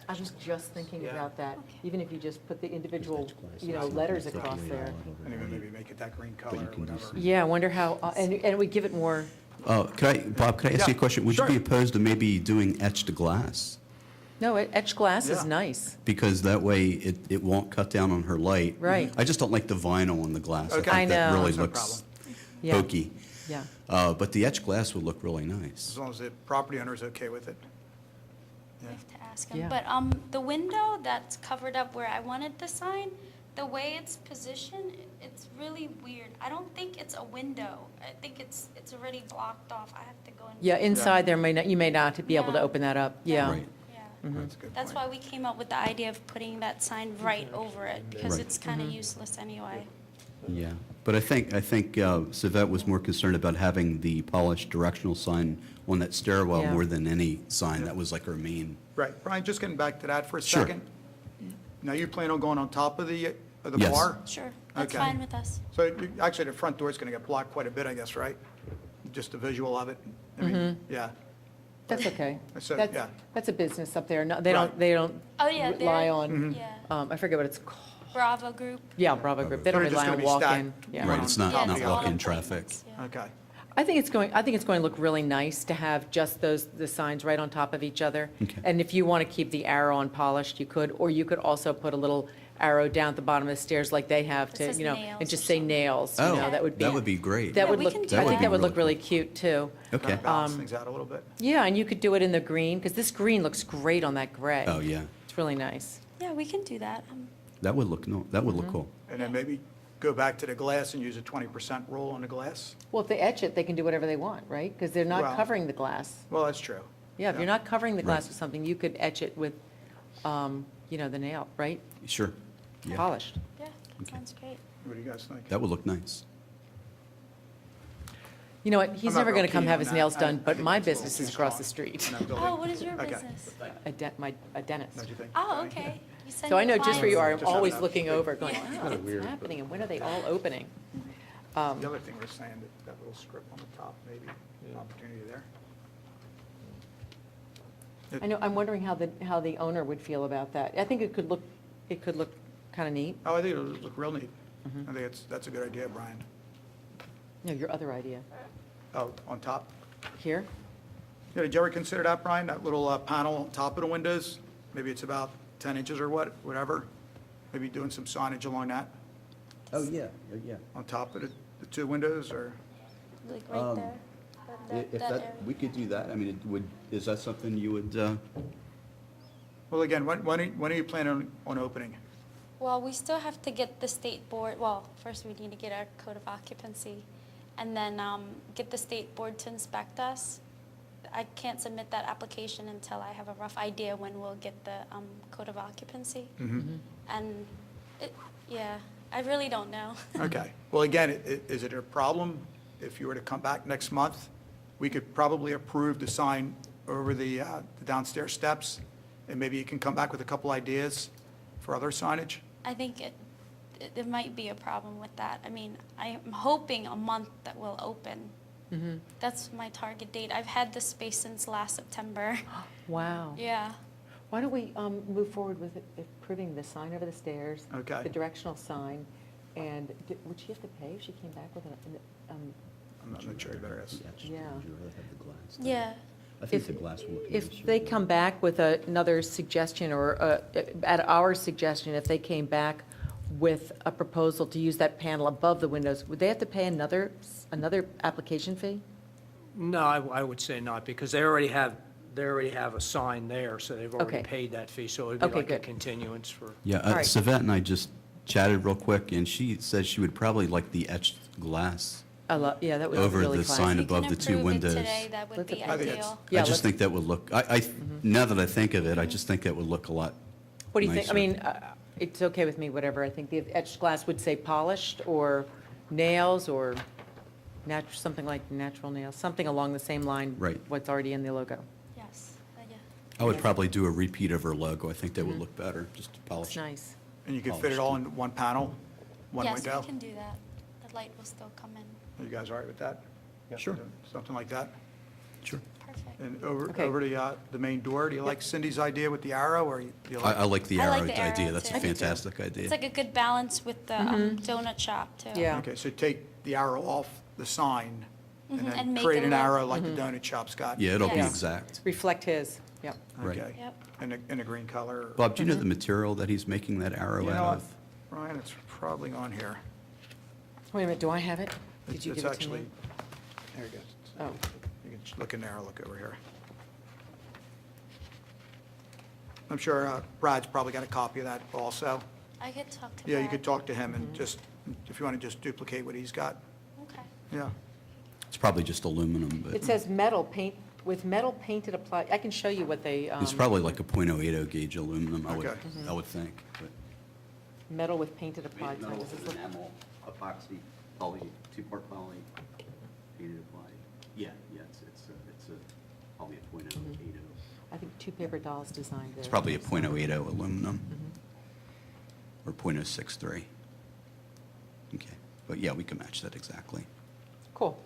I was just thinking about that, even if you just put the individual, letters across there. And even maybe make it that green color or whatever. Yeah, I wonder how, and we give it more, Bob, could I ask you a Yeah, question? Would you sure. be opposed to maybe doing etched glass? no, etched glass is Yeah. nice. Because that way it won't cut down on her light. Right. I just don't like the vinyl on the glass. Okay. I think that know. really That's no looks Yeah. hokey. Yeah. But the etched glass would look really nice. As long as the property owner is okay with it. I have to ask him. Yeah. But the window that's covered up where I wanted the sign, the way it's positioned, it's really weird. I don't think it's a window. I think it's already blocked off. I have to go and. Yeah, inside there you may not be able to Yeah. open that up, yeah. Right. Yeah. That's a good That's point. why we came up with the idea of putting that sign right over it, because Right. it's kind of useless anyway. Yeah, but I think Savette was more concerned about having the polished directional sign on that stairwell Yeah. more than any sign. That was like her main. Right, Brian, just getting back to that for a Sure. second. Now, you plan on going on top of the Yes. bar? Sure, that's Okay. fine with us. So actually, the front door is going to get blocked quite a bit, I guess, right? Just the visual of it? I mean, yeah. That's okay. So, That's, yeah. that's a business up there. No, they Right. don't, they don't Oh, yeah, rely they're- on, Yeah, I forget what it's called. Bravo Group. Yeah, Bravo Group. They don't They're just rely on gonna be stacked. walk-in. Yeah. Right, it's not, Yeah, not it's all walk-in traffic. appointments, yeah. Okay. I think it's going to look really nice to have just the signs right on top of each other. Okay. And if you want to keep the arrow on polished, you could, or you could also put a little arrow down at the bottom of the stairs like they have It to, says you know, nails and or just say something. nails, you Oh, know, that would be. that would be great. That Yeah, would we look, can I do think that. that would look Really really cute, too. Kind Okay. of balance things out a little bit. Yeah, and you could do it in the green, because this green looks great on that gray. Oh, yeah. It's really nice. Yeah, we can do that. That would look, no, that would look cool. And then maybe go back to the glass and use a 20% rule on the glass? Well, if they etch it, they can do whatever they want, right? Because they're not Well- covering the glass. Well, that's true. Yeah, if you're not covering the glass Right. with something, you could etch it with, you know, the nail, right? Sure. Yeah. Polished. Yeah, that sounds great. What do you guys think? That would look nice. You know what, he's I'm not never real going to come keen have on his that. nails I- done, I but think my it's a little business too is across the strong street. in that building. Oh, what is your Okay. business? A dentist. Don't you think? Oh, okay. You send So I your know just where you are, I'm Just have always enough. looking over, going, Yeah. oh, what's happening, and when are they all opening? The other thing we're saying, that little strip on the top, maybe, opportunity there. I know, I'm wondering how the owner would feel about that. I think it could look kind of neat. Oh, I think it'll look real neat. I think that's a good idea, Brian. No, your other idea. Oh, on top? Here? Yeah, did you ever consider that, Brian, that little panel on top of the windows? Maybe it's about 10 inches or whatever? Maybe doing some signage along that, Oh, yeah, yeah. on top of the two windows, or? Like right there? If area. that, we could do that. I mean, it would, is that something you would, Well, again, when are you planning on opening? Well, we still have to get the state board, well, first we need to get our code of occupancy, and then get the state board to inspect us. I can't submit that application until I have a rough idea when we'll get the code of occupancy. And, yeah, I really don't know. Okay. Well, again, is it a problem if you were to come back next month? We could probably approve the sign over the downstairs steps, and maybe you can come back with a couple ideas for other signage? I think it might be a problem with that. I mean, I'm hoping a month that will open. That's my target date. I've had this space since last September. Wow. Yeah. Why don't we move forward with approving the sign over the stairs? Okay. The directional sign, and would she have to pay if she came back with I'm not sure you better ask. Yeah. Would you rather have the glass? Yeah. I think the glass will look nice. If they come back with another suggestion, or at our suggestion, if they came back with a proposal to use that panel above the windows, would they have to pay another application fee? No, I would say not, because they already have a sign there, so they've already Okay. paid that fee, so it would be Okay, like a good. continuance for. Yeah, All right. Savette and I just chatted real quick, and she said she would probably like the etched glass Yeah, that would be over really the classy. sign If you above can the two approve it windows. today, that would Let's be approve it. I think ideal. Yeah, I just let's- think that would look, now that I think of it, I just think that would look a lot What do you think? I nicer. mean, it's okay with me, whatever. I think the etched glass would say polished, or nails, or something like natural nails, something along the same line. Right. What's already in the logo. Yes, yeah. I would probably do a repeat of her logo. I think that would look better, just to It's polish. nice. And you could fit it all in one panel, one Yes, window? we can do that. The light will still come in. Are you guys all right with that? Sure. Something like that? Sure. Perfect. And over Okay. the main door, do you like Cindy's idea with the arrow, or do you like? I like the I like arrow the arrow, idea. That's too. a I do too. fantastic idea. It's like a good balance with the donut shop, too. Yeah. Okay, so take the arrow off the sign, and and then make create it an a little- arrow like the donut shop's got? Yeah, it'll be Yes. exact. Reflect his, yep. Right. Okay. Yep. In a green color? Bob, do you know the material that he's making that arrow You know out what, of? Ryan, it's probably on here. Wait a minute, do I have it? Did It's you it's give it to actually, me? there you go. Oh, You can look in there or look over here. I'm sure Brad's probably got a copy of that also. I could talk to Yeah, you Brad. could talk to him and just, if you want to just duplicate what he's got, Okay. yeah. It's probably just aluminum, it but says metal paint, with metal painted applied, I can show you what they, it's probably like a .080 gauge aluminum, I Okay. would think. but- metal with painted applied. sign. Does this look- enamel, epoxy, two-part poly, painted applied. Yeah, it's probably a .080. I think Two Paper Dolls designed it. It's probably a .080 aluminum, or .063. Okay, but yeah, we can match that exactly. Cool.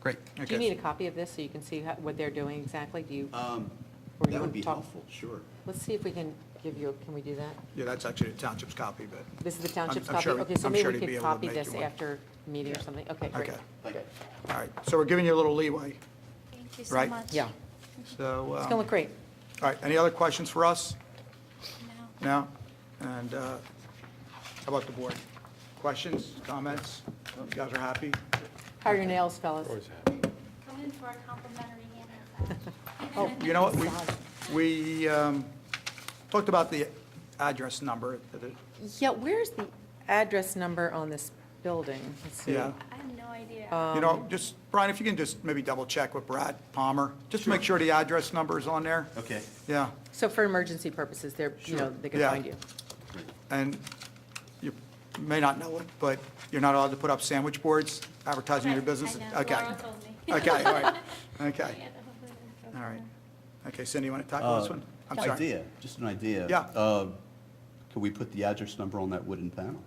Great. Do you need a copy of this so you can see what they're doing exactly? Do you? or you That want would to be talk- helpful, sure. Let's see if we can give you, can we do that? Yeah, that's actually the township's copy, but, This is the township's I'm copy? sure- Okay, so I'm maybe sure we they'd be could able to copy make this you one. after meeting or something? Okay, great. okay. Thank you. All right, so we're giving you a little leeway. Thank you so Right. much. Yeah, So, it's going to look great. all right, any other questions for us? No. No? And how about the board? Questions, comments? You guys are happy? How are your nails, fellas? Come in for a complimentary hand haircut. Oh, you know what, we talked about the address number. Yeah, where's the address number on this building? Let's see. Yeah. I have no idea. You know, just, Brian, if you can just maybe double check with Brad Palmer, just to make sure the address number is on there. Okay. Yeah, So for emergency purposes, they're, you know, they can Yeah. find you. and you may not know it, but you're not allowed to put up sandwich boards advertising your business? I know. Okay. Laura told me. Okay, all right, okay, Yeah, hopefully it'll go all right. through. Okay, Cindy, you want to tackle this one? I'm sorry. Idea, just an idea. Yeah. Could we put the address number on that wooden panel?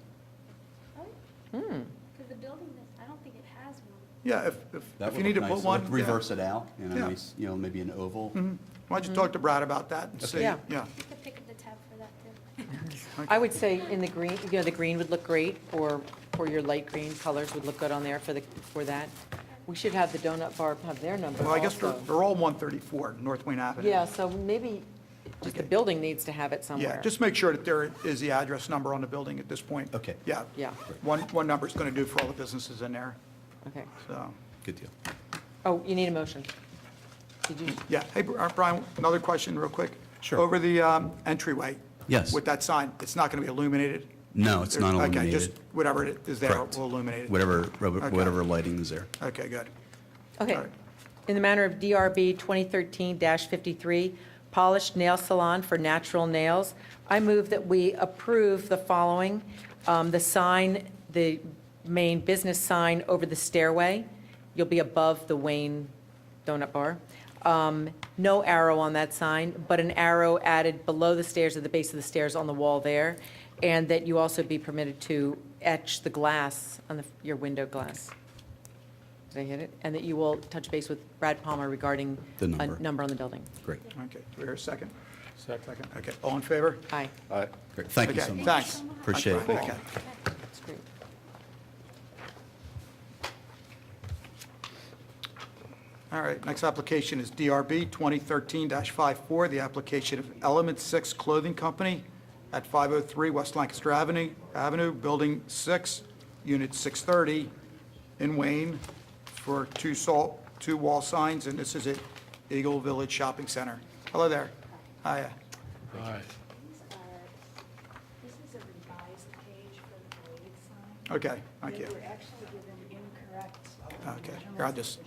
Because the building, I don't think it has one. Yeah, That if you would need to look put nice. one. Like yeah. reverse it out, Yeah. nice, maybe an oval. Why don't you talk to Brad about that and see? Yeah. Yeah, You could pick up the tab for that too. I would say in the green, you know, the green would look great, or your light green colors would look good on there for that. We should have the donut bar have their number well, I guess also. they're all 134 North Wayne Avenue. Yeah, so maybe just the building needs to have it somewhere. Yeah, just make sure that there is the address number on the building at this point. Okay. Yeah. Yeah. One number is going to do for all the businesses in there, Okay. so. Good deal. Oh, you need a motion. Did you? Yeah, hey, Brian, another question real quick. Sure. Over the entryway. Yes. With that sign, it's not going to be illuminated? No, it's not Okay, just illuminated. whatever it is there, Correct. we'll illuminate it. Whatever lighting is there. Okay, good. Okay. All right. In the manner of DRB 2013-53, polished nail salon for natural nails, I move that we approve the following. The sign, the main business sign over the stairway, you'll be above the Wayne Donut Bar. No arrow on that sign, but an arrow added below the stairs, at the base of the stairs on the wall there, and that you also be permitted to etch the glass on your window glass. Did I hit it? And that you will touch base with Brad Palmer regarding The a number. number on the building. Great. Okay, do we hear a second? Second. Okay, all in favor? Aye, All right. Great. Thank you Okay, so much. thanks. Appreciate it. Okay. that's great. All right, next application is DRB 2013-54, the application of Element 6 Clothing Company at 503 West Lancaster Avenue, Building 6, Unit 630 in Wayne for two wall signs, and this is at Eagle Village Shopping Center. Hello there. Hiya. All right. This is a revised page for the Bldg sign. Okay, thank you. They were actually given incorrect. Okay, here, I'll just,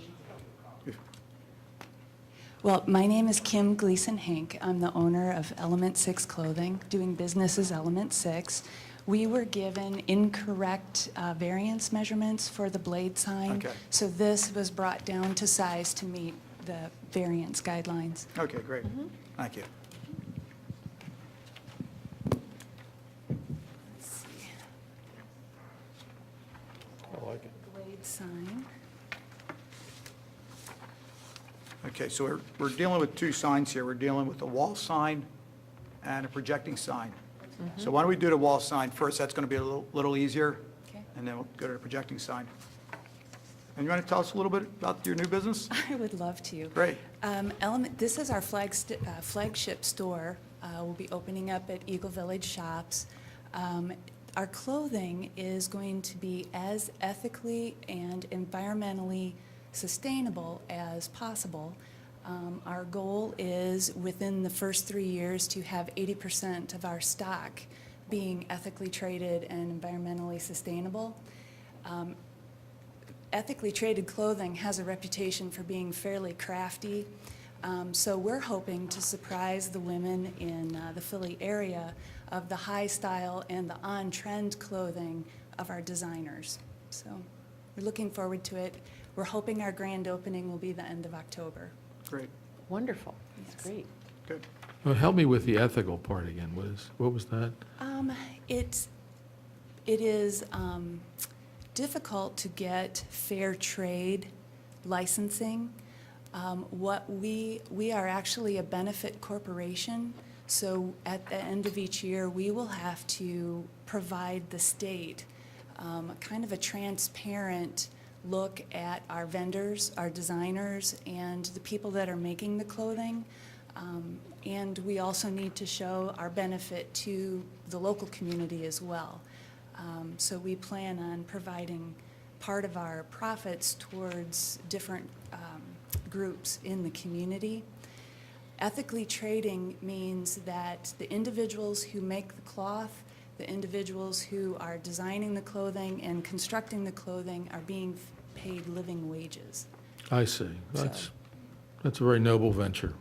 Well, my name is Kim Gleason-Hank. I'm the owner of Element 6 Clothing, doing business as Element 6. We were given incorrect variance measurements for the blade sign. Okay. So this was brought down to size to meet the variance guidelines. okay, great. Thank you. Let's see. I like it. Blade sign. Okay, so we're dealing with two signs here. We're dealing with a wall sign and a projecting sign. So why don't we do the wall sign first? That's going to be a little easier. Okay. And then we'll go to the projecting sign. And you want to tell us a little bit about your new business? I would love to. Great. This is our flagship store. We'll be opening up at Eagle Village Shops. Our clothing is going to be as ethically and environmentally sustainable as possible. Our goal is within the first 3 years to have 80% of our stock being ethically traded and environmentally sustainable. Ethically traded clothing has a reputation for being fairly crafty, so we're hoping to surprise the women in the Philly area of the high style and the on-trend clothing of our designers. So we're looking forward to it. We're hoping our grand opening will be the end of October. Great, Wonderful, that's Yes. great. good. Well, help me with the ethical part again. What was that? It is difficult to get fair trade licensing. What we are actually a benefit corporation, so at the end of each year, we will have to provide the state kind of a transparent look at our vendors, our designers, and the people that are making the clothing. And we also need to show our benefit to the local community as well. So we plan on providing part of our profits towards different groups in the community. Ethically trading means that the individuals who make the cloth, the individuals who are designing the clothing and constructing the clothing are being paid living wages. I see. That's a very noble venture.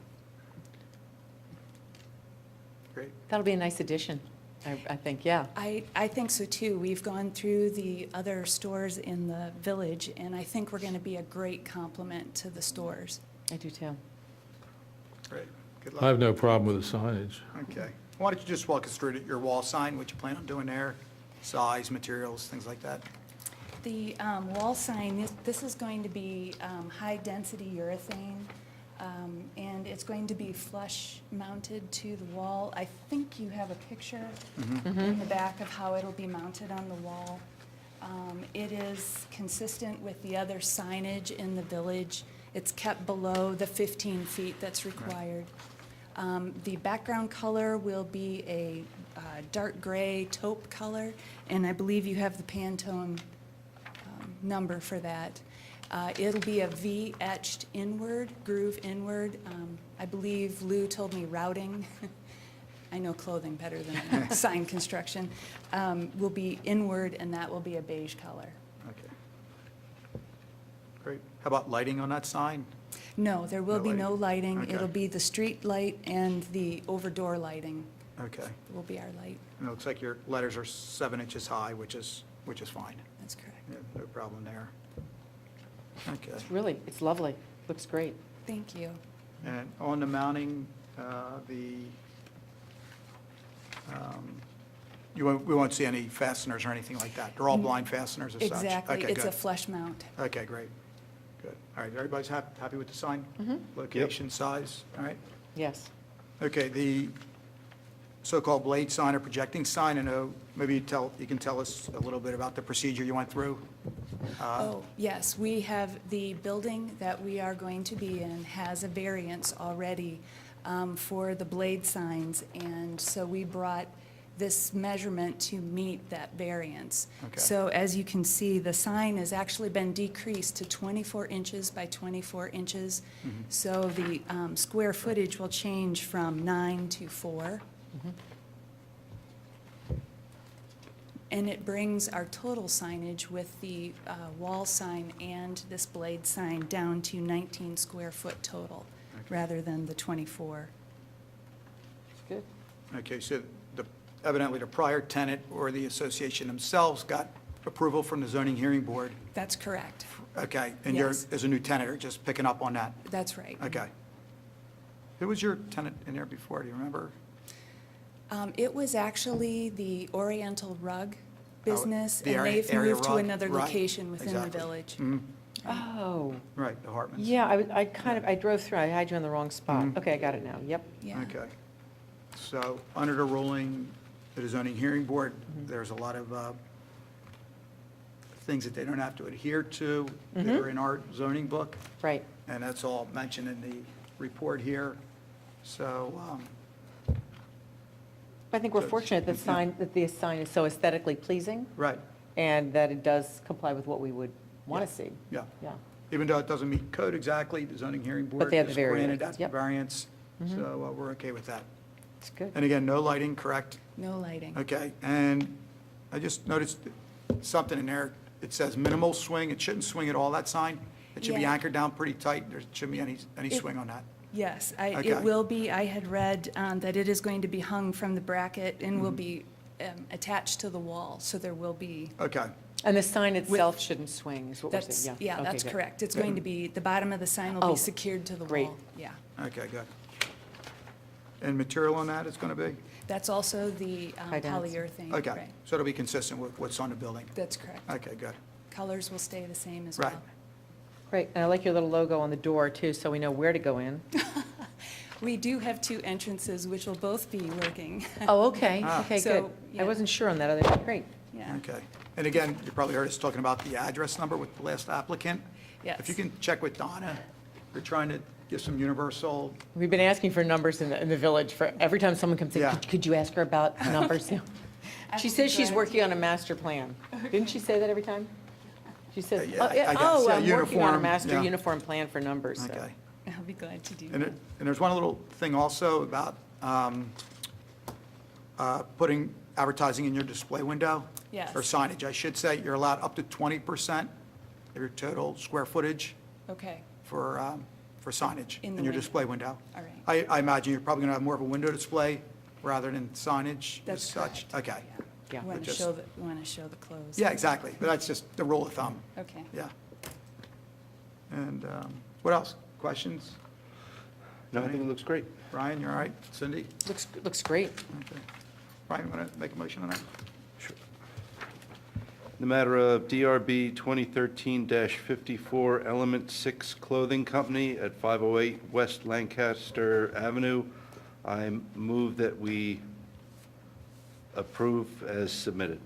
Great. That'll be a nice addition, I think, yeah. I think so too. We've gone through the other stores in the village, and I think we're going to be a great complement to the stores. I do too. Great. Good I luck. have no problem with the signage. Okay. Why don't you just walk us through your wall sign, what you plan on doing there, size, materials, things like that? The wall sign, this is going to be high-density urethane, and it's going to be flush-mounted to the wall. I think you have a picture in the back of how it'll be mounted on the wall. It is consistent with the other signage in the village. It's kept below the 15 feet that's required. The background color will be a dark gray taupe color, and I believe you have the Pantone number for that. It'll be a V etched inward, groove inward. I believe Lou told me routing. I know clothing better than sign construction. Will be inward, and that will be a beige color. Okay. Great. How about lighting on that sign? No, there will No be lighting. no lighting. Okay. It'll be the street light and the over-door lighting Okay. will be our light. And it looks like your letters are 7 inches high, which is fine. That's correct. Yeah, no problem there. Okay. Really, it's lovely. Looks great. Thank you. And on the mounting, we won't see any fasteners or anything like that? They're all blind fasteners as such? Exactly. Okay, It's a good. flush mount. Okay, great. Good. All right, everybody's happy with the sign? Location, size, all right? Yes. Okay, the so-called blade sign or projecting sign, I know, maybe you can tell us a little bit about the procedure you went through? Oh, yes, we have, the building that we are going to be in has a variance already for the blade signs, and so we brought this measurement to meet that variance. Okay. So as you can see, the sign has actually been decreased to 24 inches by 24 inches. So the square footage will change from 9 to 4. And it brings our total signage with the wall sign and this blade sign down to 19 square foot total, rather than the 24. It's good. Okay, so evidently the prior tenant or the association themselves got approval from the zoning hearing board. That's correct. Okay, and you're, Yes. as a new tenant, are just picking up on that? That's right. Okay. Who was your tenant in there before, do you remember? It was actually the Oriental Rug business, the and area- they've area moved to rug, another right, location within the exactly. village. Oh, Right, the Hartmans. yeah, I drove through, I had you on the wrong spot. Okay, I got it now, yep. Yeah. Okay. So, under the ruling of the zoning hearing board, there's a lot of things that they don't have to adhere to that are in our zoning book, Right. and that's all mentioned in the report here. So, I think we're So it's- fortunate that yeah. the sign is so aesthetically pleasing, right, and that it does comply with what we would want to see. yeah. Yeah. Even though it doesn't meet code exactly, the zoning hearing board they have the just granted variance, that yep. variance, so we're okay with that. It's good. And again, no lighting, correct? No lighting. Okay, and I just noticed something in there, it says minimal swing, it shouldn't swing at all, that sign? It should be Yeah. anchored down pretty tight, there shouldn't be any It- swing on that? Yes, Okay. it will be, I had read that it is going to be hung from the bracket and Mm-hmm. will be attached to the wall, so there will be, Okay, And the sign itself shouldn't swing, is what we're that's, saying, yeah, Okay, that's good. correct. It's going to be, the bottom of the sign will Oh, be secured to the great. wall. Yeah. okay, good. And material on that is going to be? That's also the High density. polyurethane. Okay, right. so it'll be consistent with what's on the building? That's correct. Okay, good. Colors will stay the same as Right. well. Great, and I like your little logo on the door, too, so we know where to go in. We do have 2 entrances, which will both be working. Oh, okay, okay, good. So, I yeah. wasn't sure on that other, great. Yeah. Okay. And again, you probably heard us talking about the address number with the last applicant. Yes. If you can check with Donna, we're trying to give some universal, We've been asking for numbers in the village for, every time someone comes in, Yeah. could you ask her about numbers? She says she's glad working on a master plan. Didn't she say that every time? She says, Yeah, oh, yeah, I guess, oh, yeah, I'm working on a uniform, master yeah. uniform plan for numbers, so. okay. I'll be glad to do And that. there's one little thing also about putting advertising in your display window. Yes. Or signage, I should say. You're allowed up to 20% of your total square footage Okay, for signage In in the your window. display window. all right. I imagine you're probably going to have more of a window display rather than signage as That's such. correct. Okay. Yeah. Want to just- show the clothes. Yeah, exactly. But that's just the rule of thumb. Okay. Yeah. And what else? Questions? No, I think it looks great. Brian, you all right? Cindy? Looks great. Okay. Brian, you want to make a motion on that? The matter of DRB 2013-54 Element 6 Clothing Company at 508 West Lancaster Avenue, I move that we approve as submitted.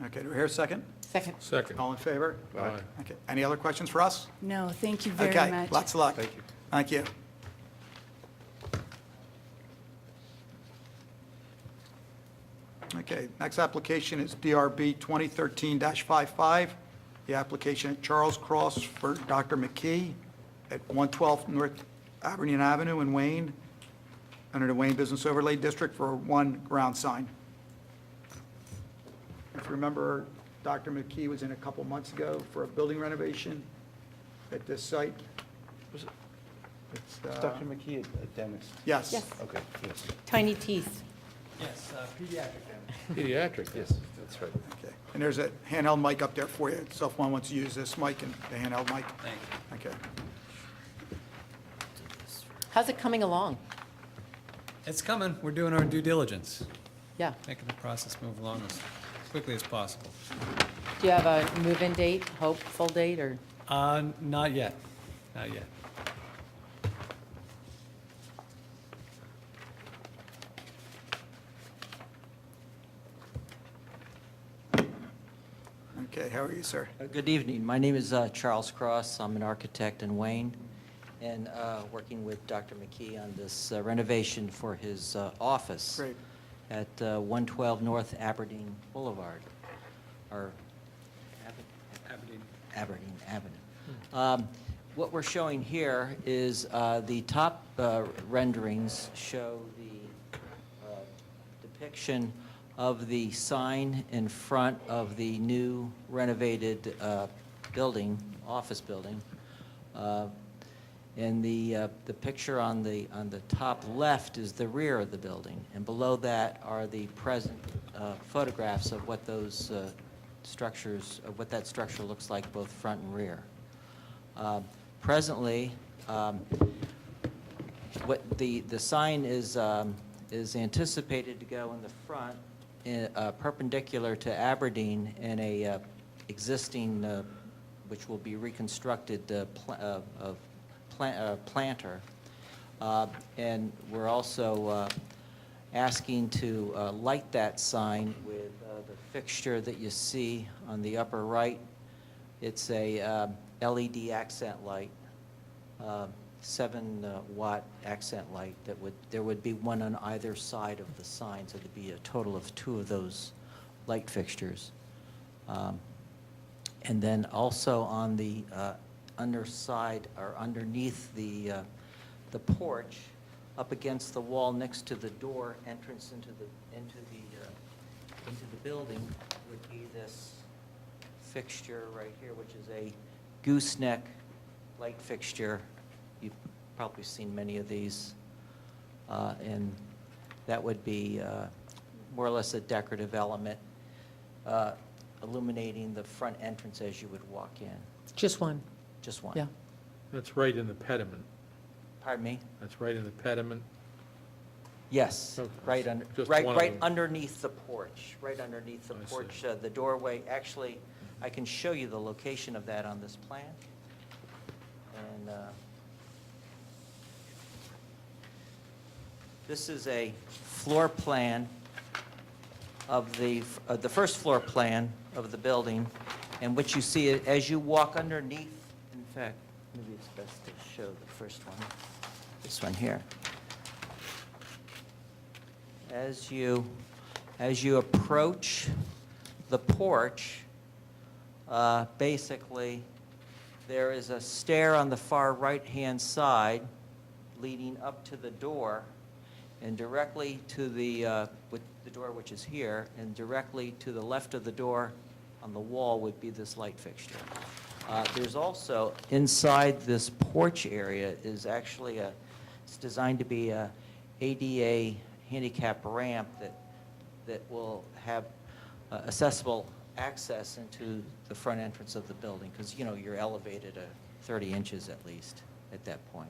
Okay, do we hear a second? Second. Second. All in favor? Aye. Okay. Any other questions for us? No, thank you very Okay, much. lots of luck. Thank you. Thank you. Okay, next application is DRB 2013-55. The application at Charles Cross for Dr. McKee at 112 North Aberdeen Avenue in Wayne, under the Wayne Business Overlay District for one ground sign. If you remember, Dr. McKee was in a couple months ago for a building renovation at this site. It's, Dr. McKee, a dentist? Yes. Yes. Okay, yes. Tiny teeth. Yes, pediatric dentist. Pediatric. Yes, that's right. Okay. And there's a handheld mic up there for you, so if one wants to use this mic and the handheld mic. Thank you. Okay. How's it coming along? It's coming. We're doing our due diligence, Yeah. making the process move along as quickly as possible. Do you have a move-in date, hopeful date, or? Not yet, not yet. Okay, how are you, sir? Good evening. My name is Charles Cross. I'm an architect in Wayne, and working with Dr. McKee on this renovation for his office Great. at 112 North Aberdeen Boulevard, or Aberdeen Avenue. What we're showing here is the top renderings show the depiction of the sign in front of the new renovated building, office building. And the picture on the top left is the rear of the building, and below that are the present photographs of what those structures, of what that structure looks like, both front and rear. Presently, what the sign is anticipated to go in the front, perpendicular to Aberdeen in a existing, which will be reconstructed planter. And we're also asking to light that sign with the fixture that you see on the upper right. It's a LED accent light, 7-watt accent light there would be one on either side of the sign, so there'd be a total of 2 of those light fixtures. And then also on the underside, or underneath the porch, up against the wall next to the door entrance into the building, would be this fixture right here, which is a gooseneck light fixture. You've probably seen many of these. And that would be more or less a decorative element, illuminating the front entrance as you would walk in. Just one, Just one. yeah. That's right in the pediment. Pardon me? That's right in the pediment. Yes, Okay. right under, Just right, one of right them. underneath the porch, right underneath the I see. porch, the doorway. Actually, I can show you the location of that on this plan. can, this is a floor plan of the first floor plan of the building, and what you see as you walk underneath, in fact, maybe it's best to show the first one, this one here. As you approach the porch, basically, there is a stair on the far right-hand side leading up to the door, and directly to the door which is here, and directly to the left of the door on the wall would be this light fixture. There's also, inside this porch area is actually it's designed to be a ADA handicap ramp that will have accessible access into the front entrance of the building, because, you know, you're elevated 30 inches at least at that point.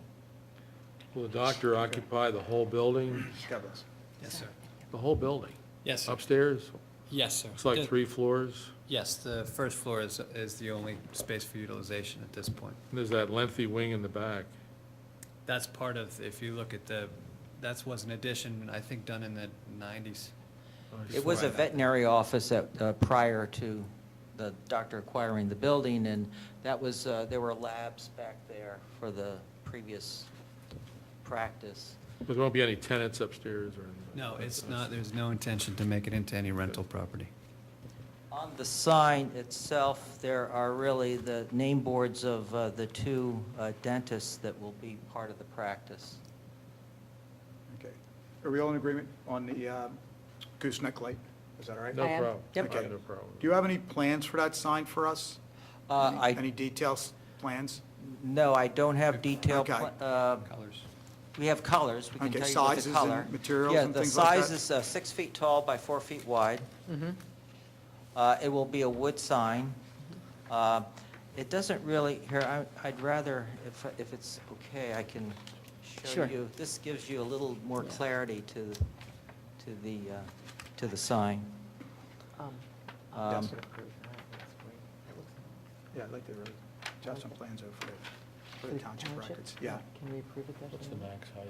Will the doctor occupy the whole building? Yes, sir. The whole building? Yes, sir. Upstairs? Yes, sir. It's like 3 floors? Yes, the first floor is the only space for utilization at this point. And there's that lengthy wing in the back. That's part of, if you look at that was an addition, I think, done in the 90s. It was a veterinary office prior to the doctor acquiring the building, and that was, there were labs back there for the previous practice. But there won't be any tenants upstairs or anything? No, it's not, there's no intention to make it into any rental property. On the sign itself, there are really the name boards of the 2 dentists that will be part of the practice. Okay. Are we all in agreement on the gooseneck light? Is that all right? No I am. problem. Yep. Okay, no problem. Do you have any plans for that sign for us? Any details, plans? No, I don't have detailed, Okay. Colors. we have colors, we can Okay, tell you what the sizes and color. materials and things like Yeah, that? the size is 6 feet tall by 4 feet wide. It will be a wood sign. It doesn't really, here, I'd rather, if it's okay, I can show Sure. you. This gives you a little more clarity to the sign. Yes. Yeah, I'd like to really have some plans over for the township records. Yeah, Can we approve it? What's the max height?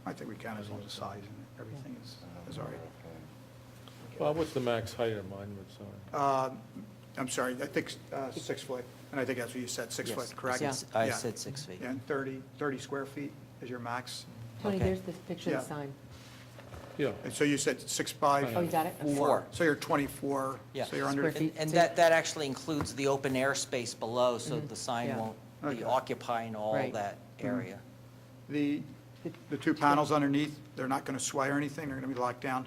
I think we can, as long as the size and everything is all right. Bob, what's the max height of monument sign? I'm sorry, I think 6 foot, and I think that's what you said, 6 Yes, foot, correct? I Yeah. said 6 feet. And 30 square feet is your max? Tony, Okay. there's the picture of the Yeah. sign. Yeah. And so you said 6 by Oh, you got it? 4. So you're 24, Yeah. so you're under, Square feet. And that actually includes the open air space below, so the sign Yeah. won't Okay. be occupying all Right. that area. the 2 panels underneath, they're not going to sway or anything, they're going to be locked down?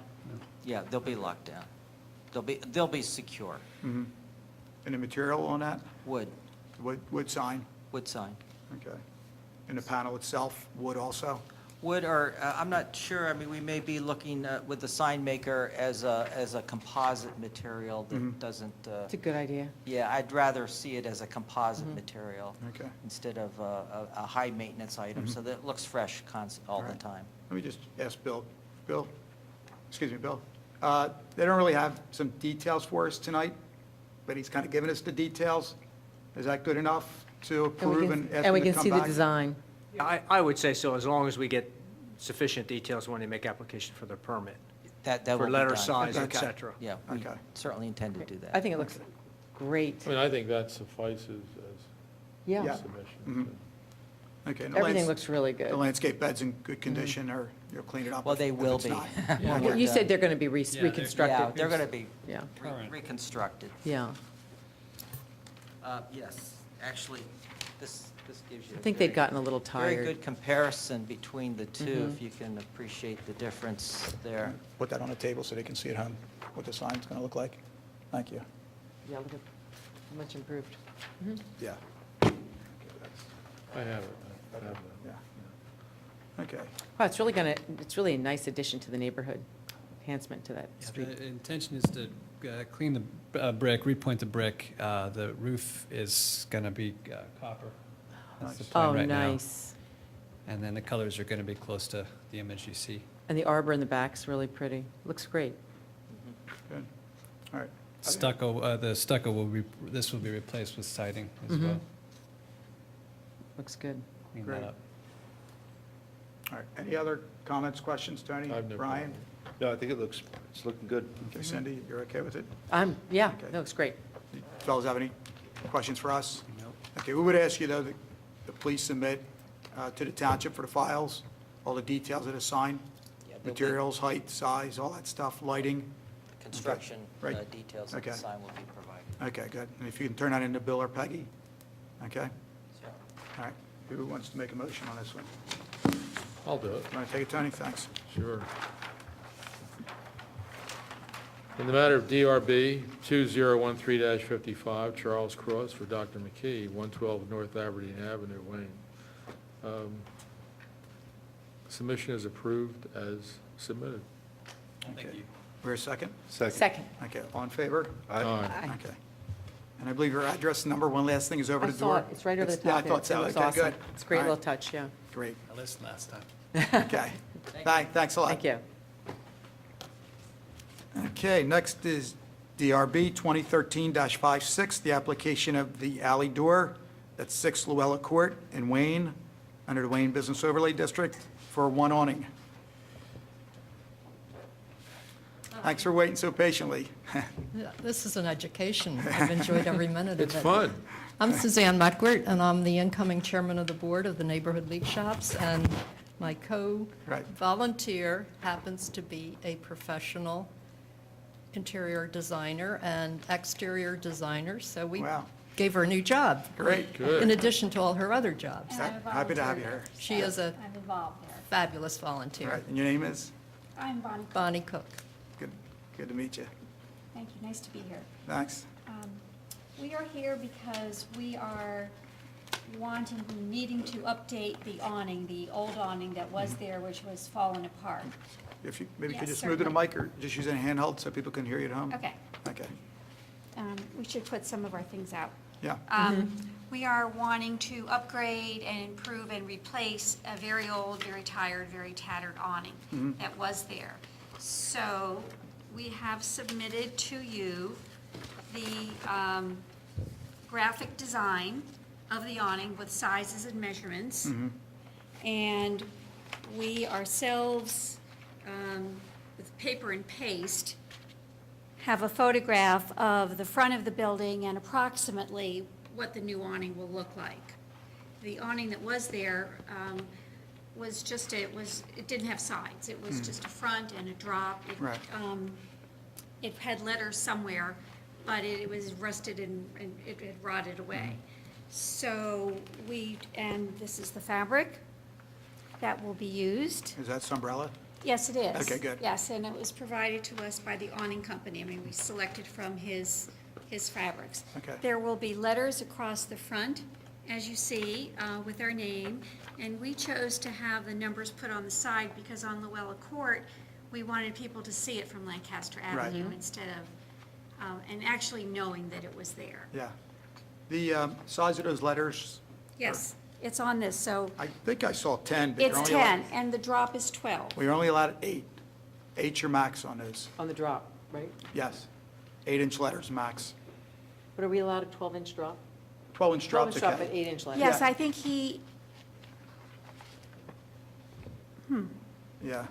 Yeah, they'll be locked down. They'll be secure. And the material on that, Wood wood sign, sign. okay. And the panel itself, wood also? Wood, or, I'm not sure, I mean, we may be looking with the sign maker as a composite material that doesn't, It's a good idea. yeah, I'd rather see it as a composite material Okay. instead of a high-maintenance item, so that it looks fresh all the Right. time. Let me just ask Bill. Bill? Excuse me, Bill. They don't really have some details for us tonight, but he's kind of given us the details. Is that good enough to approve and ask And we him to can come see the back? design. I would say so, as long as we get sufficient details when they make application for their permit, That will for be letter done. size, et Okay. cetera. Yeah, we Okay. certainly intend to do that. I think it looks great. I mean, I think that suffices as Yeah. Yeah. submission. Okay. and the Everything lands- looks really The good. landscape bed's in good condition, or you'll clean it up? Well, they if will it's be. not? when Well, we're you done. said they're going to be Yeah, they're- reconstructed. Yeah, they're going to be Yeah, Current. reconstructed. yeah. Yes, actually, this gives you. I think they'd gotten a little Very tired. good comparison between the two, if you can appreciate the difference there. Put that on the table so they can see at home what the sign's going to look like. Thank you. Yeah, look at, much improved. Yeah. I have it. I have that. Yeah. Okay. Wow, it's really a nice addition to the neighborhood, enhancement to that Yeah, street. the intention is to clean the brick, repoint the brick. The roof is going to be copper. That's the Nice. plan Oh, right now. nice. And then the colors are going to be close to the image you see. And the arbor in the back's really pretty. Looks great. Good. All right. Stucco, the stucco will be, this will be replaced with siding as well. Looks good. Clean Great. that up. All right, any other comments, questions, Tony? I have no Brian? No, I think it's looking good. Okay, Cindy, you're okay with it? Yeah, Okay. no, it's great. You fellows have any questions for us? Okay, we would ask you, though, that please submit to the township for the files, all the details of the sign, Yeah, there'll be materials, height, size, all that stuff, lighting. Construction Right. details of Okay. the sign will be provided. Okay, good. And if you can turn that into Bill or Peggy? Okay, So, all right. Who wants to make a motion on this one? I'll do it, You want to take it, Tony? Thanks. sure. In the matter of DRB 2013-55, Charles Cross for Dr. McKee, 112 North Aberdeen Avenue, Wayne. Submission is approved as submitted. Thank you. We're a second? Second. Okay, all in favor? Aye. Okay. And I believe your address number, one last thing, is over I the saw door? it. It's right over the top. Yeah, I there. thought so. It looks Okay, awesome. good. It's a great All right, little touch, yeah. Great. I listened last time. Okay. Thanks a lot. Thank you. Okay, next is DRB 2013-56, the application of the alley door at 6 Luella Court in Wayne, under the Wayne Business Overlay District, for one awning. Thanks for waiting so patiently. Yeah, this is an education. I've enjoyed every minute of it. It's fun. I'm Suzanne Mutgwert, and I'm the incoming chairman of the board of the Neighborhood League Shops, and my Right. co-volunteer happens to be a professional interior designer and exterior designer, so we Wow. gave her a new job. Great. Good. In addition to all her other jobs. Happy to have you here. She is a I'm involved there. fabulous All volunteer. right, and your name is? I'm Bonnie. Bonnie Cook. Good to meet you. Thank you, nice to be here. Thanks. We are here because we are needing to update the awning, the old awning that was there, which was fallen apart. If you, maybe you could Yes, just move to the certainly. mic or just use a handheld so people can hear you at home? Okay, Okay, we should put some of our things out. yeah. We are wanting to upgrade and improve and replace a very old, very tired, very tattered awning that was there. So we have submitted to you the graphic design of the awning with sizes and measurements. And we ourselves, with paper and paste, have a photograph of the front of the building and approximately what the new awning will look like. The awning that was there was just, it didn't have sides. It was just a front and a drop. Right. It had letters somewhere, but it was rusted and it had rotted away. So and this is the fabric that will be used. Is that Sunbrella? Yes, it is. Okay, good. Yes, and it was provided to us by the awning company. I mean, we selected from his fabrics. Okay. There will be letters across the front, as you see, with our name, and we chose to have the numbers put on the side because on Luella Court, we wanted people to see it from Lancaster Avenue instead of, and actually knowing that it was there. Yeah. The size of those letters, Yes, it's on this, so I think I saw 10, but you're it's only allowed- 10, and the drop is 12. Well, you're only allowed 8. 8's your max on those. On the drop, right? Yes. 8-inch letters max. But are we allowed a 12-inch drop? 12-inch 12-inch drops, drop, but okay. 8-inch letters? Yes, Yeah. I think he, Yeah.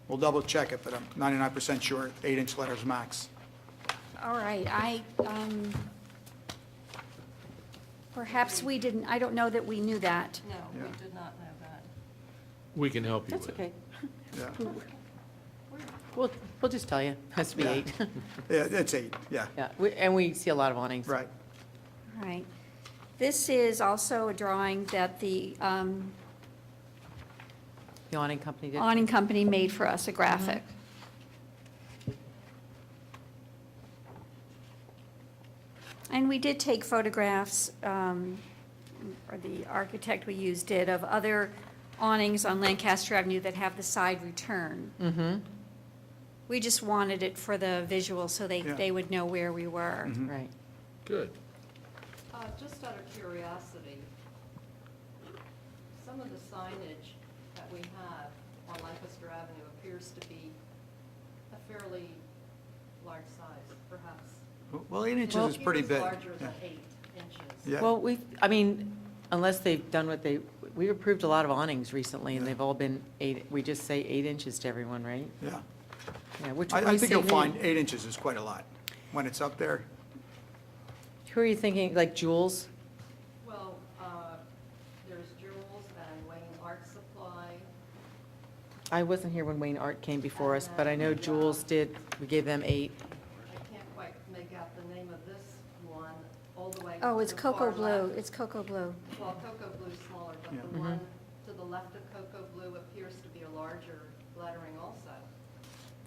We'll double check it, but I'm 99% sure 8-inch letters max. all right, perhaps we didn't, I don't know that we knew that. No, we Yeah. did not know that. We can help you That's with okay. it. Yeah. We'll just tell you. It has to be Yeah. 8. Yeah, it's 8, yeah. Yeah, and we see a lot of awnings. Right. All right. This is also a drawing that the The awning company did. awning company made for us, a graphic. And we did take photographs, or the architect we used did, of other awnings on Lancaster Avenue that have the side return. Mm-hmm, We just wanted it for the visual so Yeah. they would know where we were. right. Good. Just out of curiosity, some of the signage that we have on Lancaster Avenue appears to be a fairly large size, perhaps. Well, 8 inches is pretty big. Larger than Yeah. 8 inches. Yeah. Well, I mean, unless they've done what we've approved a lot of awnings recently, and they've all been we just say 8 inches to everyone, right? Yeah. Yeah, which I we think say you'll me. find 8 inches is quite a lot when it's up there. Who are you thinking, like Jules? Well, there's Jules and Wayne Art Supply. I wasn't here when Wayne Art came before us, but I know Jules did, we gave them 8. I can't quite make out the name of this one, all the way. Oh, it's to the far cocoa blue, left. it's cocoa blue. Well, cocoa blue's smaller, but Yeah. the one to the left of cocoa blue appears to be a larger lettering also.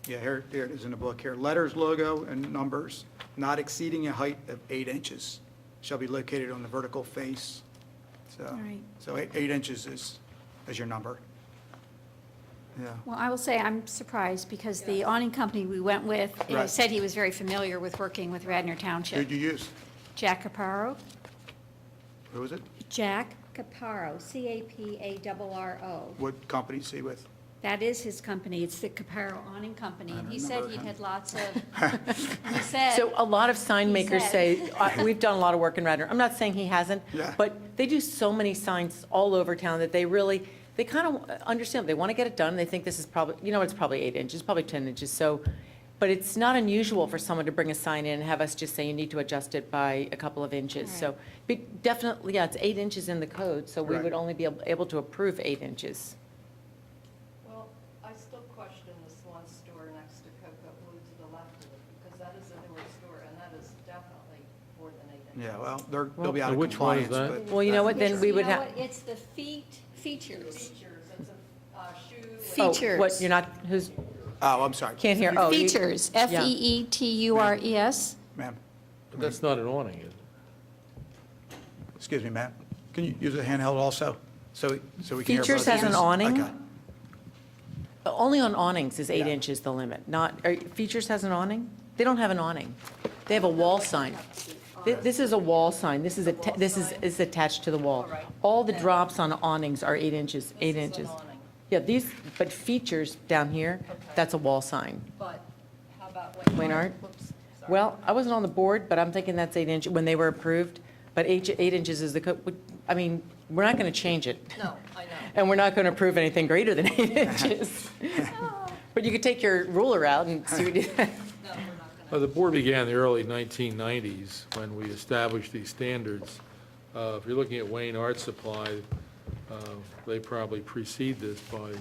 Yeah, here it is in the book here. Letters, logo, and numbers not exceeding a height of 8 inches shall be located on the vertical face. So, right. so 8 inches is your number. Yeah. Well, I will say I'm surprised because the awning company we went with Right. said he was very familiar with working with Radnor Township. Who'd you use? Jack Caparo. Who was it? Jack Caparo, Caparo. What company is he with? That is his company. It's the Caparo Awning Company. And he said remember he'd him. had lots of, he said. So a lot of sign He makers said- say, we've done a lot of work in Radnor. I'm not saying he hasn't, Yeah. but they do so many signs all over town that they kind of understand. They want to get it done. They think this is probably, it's probably 8 inches, probably 10 inches. So, but it's not unusual for someone to bring a sign in and have us just say you need to adjust it by a couple of inches. So, but definitely, yeah, it's 8 inches in the code, so we Right. would only be able to approve 8 inches. Well, I still question this one store next to Cocoa Blue to the left of it, because that is a newer store, and that is definitely more than 8 inches. Yeah, well, they'll be out of Which one is compliance, that? but. Well, you know what, then It's- we you would know have. what? It's the features. Features, it's a shoe. and- Features. What, you're not, who's, Oh, I'm sorry. can't hear, oh. you- Features, yeah. Feetures. Ma'am, But that's not an awning, is it? excuse me, ma'am. Can you use a handheld also? So we can hear both Features has an ends? awning? Okay. Only on awnings is 8 Yeah. inches the limit, not, Features has an awning? They don't have an awning. They have a wall sign. This is a wall sign, this is attached to the wall. All the drops on awnings are 8 inches, 8 This is an inches. awning. Yeah, but Features down here, that's a wall sign. But how about Wayne Art? Whoops, sorry. Well, I wasn't on the board, but I'm thinking that's 8 inch, when they were approved, but 8 inches is I mean, we're not going to change it. No, I know. And we're not going to approve anything greater than 8 inches. But you could take your ruler out and see what you, No, we're not gonna. The board began in the early 1990s when we established these standards. If you're looking at Wayne Art Supply, they probably precede this by,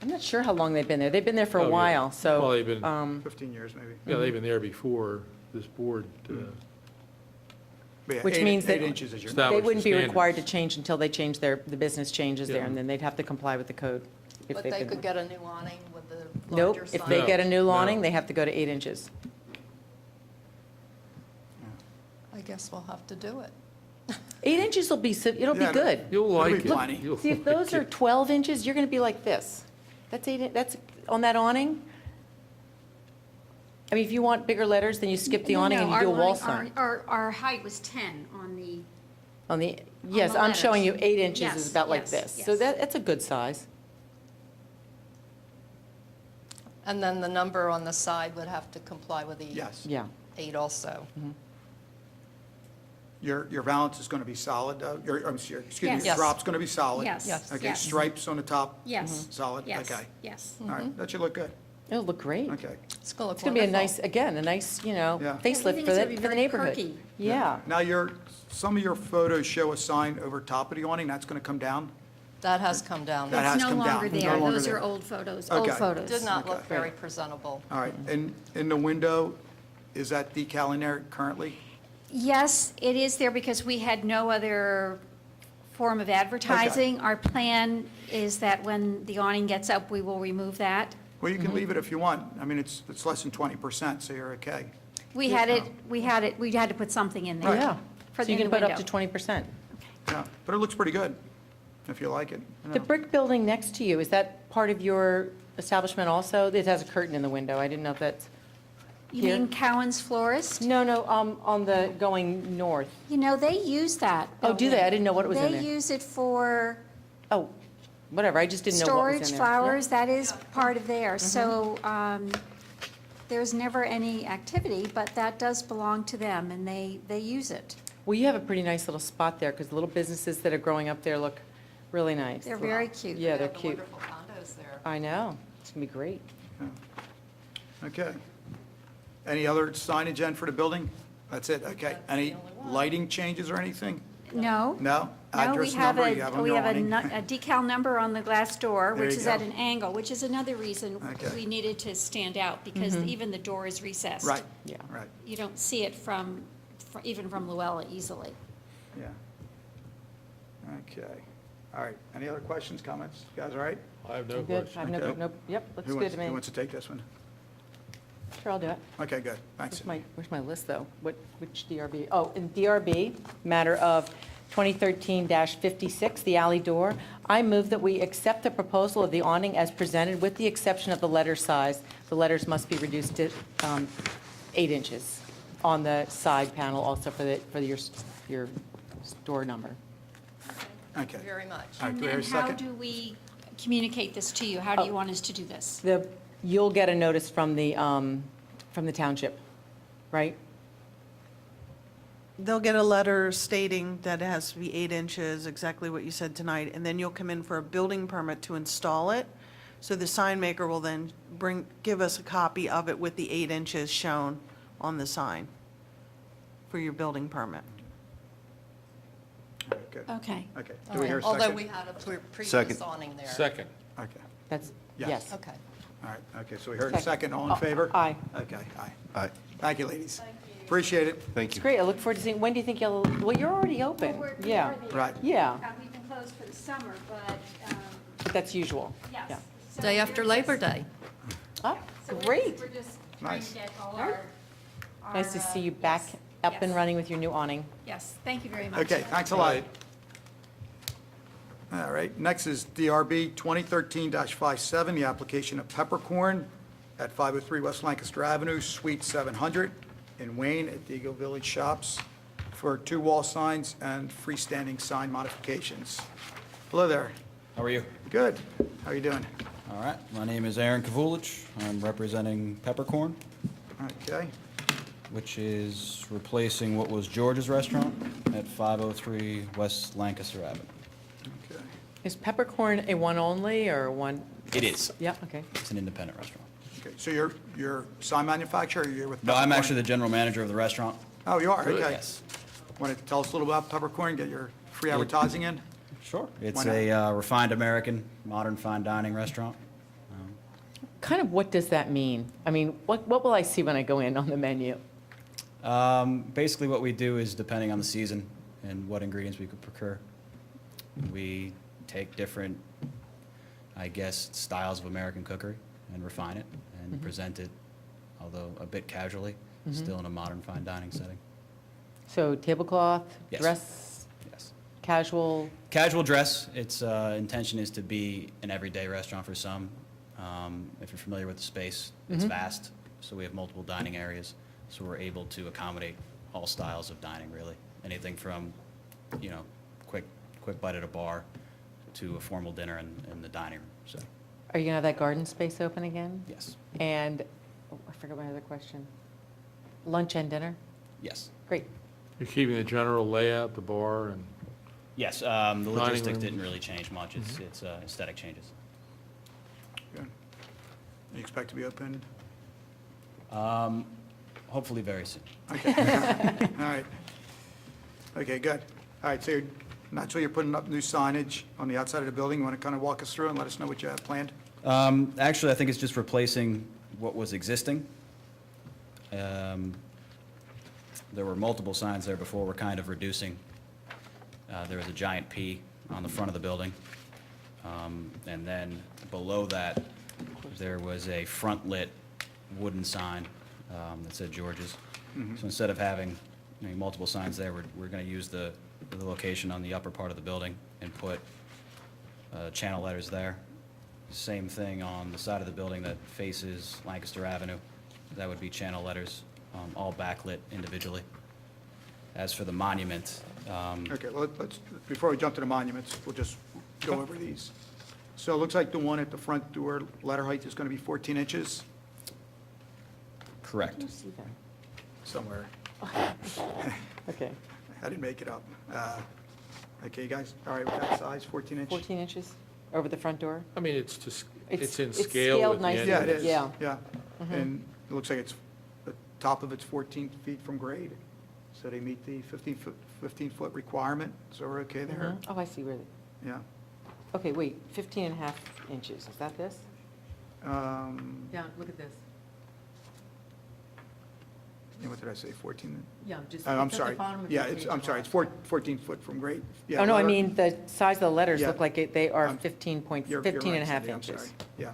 I'm not sure how long they've been there. They've been there for Oh, a yeah. while, so. Well, they've been- 15 years, maybe. yeah, they've been there before this board. But yeah, Which 8 means that- inches is your. Stop. They Establish wouldn't the be standards. required to change until they change the business changes there, Yeah. and then they'd have to comply with the code. if But they've they been- could get a new awning with the Nope, larger if sign. they No, get a new no. awning, they have to go to 8 inches. I guess we'll have to do it. 8 inches will be, it'll be Yeah, good. You'll like be it. plenty. You'll See, if like those are it. 12 inches, you're going to be like this. That's that's on that awning. I mean, if you want bigger letters, then you skip the awning and you do a wall sign. Our height was 10 on the, On the, yes, the I'm showing you letters. 8 inches Yes, is about like yes, this. So yes. that's a good size. And then the number on the side would have to comply with the Yes. Yeah. 8 also. Your valance is going to be solid, though? I'm sorry, excuse me, Yes. your drop's going to be solid? yes, Yes. Okay, yes. stripes on the top? Yes. Solid? Yes, Okay. yes. All right, that should look good. It'll look great. Okay. It's going to look It's going to be a wonderful. nice, again, a nice, Yeah. facelift Everything for is the gonna be for the very neighborhood. perky. Yeah. Now, some of your photos show a sign over top of the awning, that's going to come down? That has come down. That has It's no come down. longer No there. longer Those there. are old photos, Okay. old photos. Did not look Okay. very presentable. All right, and in the window, is that decal in there currently? Yes, it is there because we had no other form of advertising. Our plan is that when the awning gets up, we will remove that. Well, you can leave it if you want. I mean, it's less than 20%, so you're okay. We had to put something in there. Yeah. For So you in can the put up window. to 20%. Yeah, but it looks pretty good, if you like it. The brick building next to you, is that part of your establishment also? It has a curtain in the window. I didn't know if that's, You here? mean Cowan's Florist? no, on the going north. You know, they use that. Oh, do they? I building. didn't know what was in They there. use it for Oh, whatever, I just didn't know what was in storage, there. flowers, that is part of there. So there's never any activity, but that does belong to them, and they use it. Well, you have a pretty nice little spot there, because the little businesses that are growing up there look really nice. They're very cute. Yeah, they're The cute. wonderful condos there. I know, it's gonna be great. Okay. Any other signage in for the building? That's it, okay. Any lighting changes or anything? No. No? No, we Address have number you have on your awning? a decal number on the glass door, There which you is at go. an angle, which is another reason Okay. we needed to stand out, because even the door is recessed. Right, Yeah. right, You don't see it even from Luella easily. yeah. Okay, all right. Any other questions, comments? You guys all right? I have no I'm good, question. I have no, Okay. no, yep, looks Who good wants- to me. Who wants to take this one? Sure, I'll do it. Okay, good, thanks. Where's my list, though? Which DRB? Oh, in DRB, matter of 2013-56, the alley door. I move that we accept the proposal of the awning as presented with the exception of the letter size. The letters must be reduced to 8 inches on the side panel also for your store number. Okay. Thank you very much. All right, And do we hear a then how second? do we communicate this to you? How do you want us to do this? You'll get a notice from the township, right? They'll get a letter stating that it has to be 8 inches, exactly what you said tonight, and then you'll come in for a building permit to install it. So the sign maker will then give us a copy of it with the 8 inches shown on the sign for your building permit. All right, good. Okay. Okay, do we hear a Although second? we had a previous Second. awning there. Second. Okay, That's, Yes. yes. Okay. all right, okay, so we heard a second, all in favor? Aye. Okay, aye. Aye. Thank you, ladies. Appreciate it. Thank It's you. great, I look forward to seeing, when do you think you'll, well, you're already open. Yeah, Right. yeah, We've been closed for the summer, but, but that's usual. yes. Yeah. So Day after we're Labor just- Day. Oh, so we're great. We're just trying Nice. to get all All right. our. Nice to see you back yes, up and yes, running with your new awning. Yes, thank you very much. Okay, thanks a lot. All right, next is DRB 2013-57, the application of Peppercorn at 503 West Lancaster Avenue, Suite 700 in Wayne at Eagle Village Shops for 2 wall signs and freestanding sign modifications. Hello there. How are you? Good. How are you doing? All right, my name is Aaron Kavulich. I'm representing Peppercorn, Okay. which is replacing what was George's Restaurant at 503 West Lancaster Avenue. Okay. Is Peppercorn a one only or one? It is. Yeah, okay. It's an independent restaurant. Okay, so you're sign manufacturer, or you're with No, I'm Peppercorn? actually the general manager of the restaurant. Oh, you are? Okay. Yes. Want to tell us a little about Peppercorn, get your free advertising in? Sure. It's Why not? a refined American, modern fine dining restaurant. Kind of what does that mean? I mean, what will I see when I go in on the menu? Basically, what we do is, depending on the season and what ingredients we could procure, we take different, I guess, styles of American cookery and refine it and present it, although a bit casually, still in a modern fine dining setting. So tablecloth, Yes. dress, Yes. casual? Casual dress, its intention is to be an everyday restaurant for some. If you're familiar with the space, it's vast, so we have multiple dining areas, so we're able to accommodate all styles of dining, really. Anything from, quick bite at a bar to a formal dinner in the dining room, so, Are you going to have that garden space open again? yes, And, I forgot my other question. Lunch and dinner? yes. Great. You're keeping the general layout, the bar, and Yes, the Dining logistics room. didn't really change much, it's aesthetic changes. Good. You expect to be open? Hopefully very soon. Okay. All right. Okay, good. All right, so naturally you're putting up new signage on the outside of the building. You want to kind of walk us through and let us know what you have planned? Actually, I think it's just replacing what was existing. There were multiple signs there before, we're kind of reducing. There was a giant P on the front of the building. And then below that, there was a front-lit wooden sign that said George's. So instead of having multiple signs there, we're going to use the location on the upper part of the building and put channel letters there. Same thing on the side of the building that faces Lancaster Avenue. That would be channel letters, all backlit individually. As for the monument, Okay, well, let's, before we jump to the monuments, we'll just go over these. So it looks like the one at the front door, letter height is going to be 14 inches correct. See that? somewhere. Okay. I didn't make it up. Okay, you guys, all right with that size, 14 inch? 14 inches over the front door? I mean, it's just, It's- it's in it's scale scaled with the nicely. end Yeah, of it is. Yeah. Yeah. And it looks like it's, the top of it's 14 feet from grade. So they meet the 15-foot requirement, so we're okay there? Oh, I see where, Yeah. okay, wait, 15 and a half inches, is that this? Yeah, look at this. What did I say, 14? Yeah, just. I'm it's at the sorry. bottom of Yeah, your it's, page. I'm sorry, it's 14 foot from grade. Yeah, Oh, no, I letter- mean, the size of the letters Yeah. look like they are I'm- 15 you're and a half right, Cindy, I'm inches. sorry. Yeah,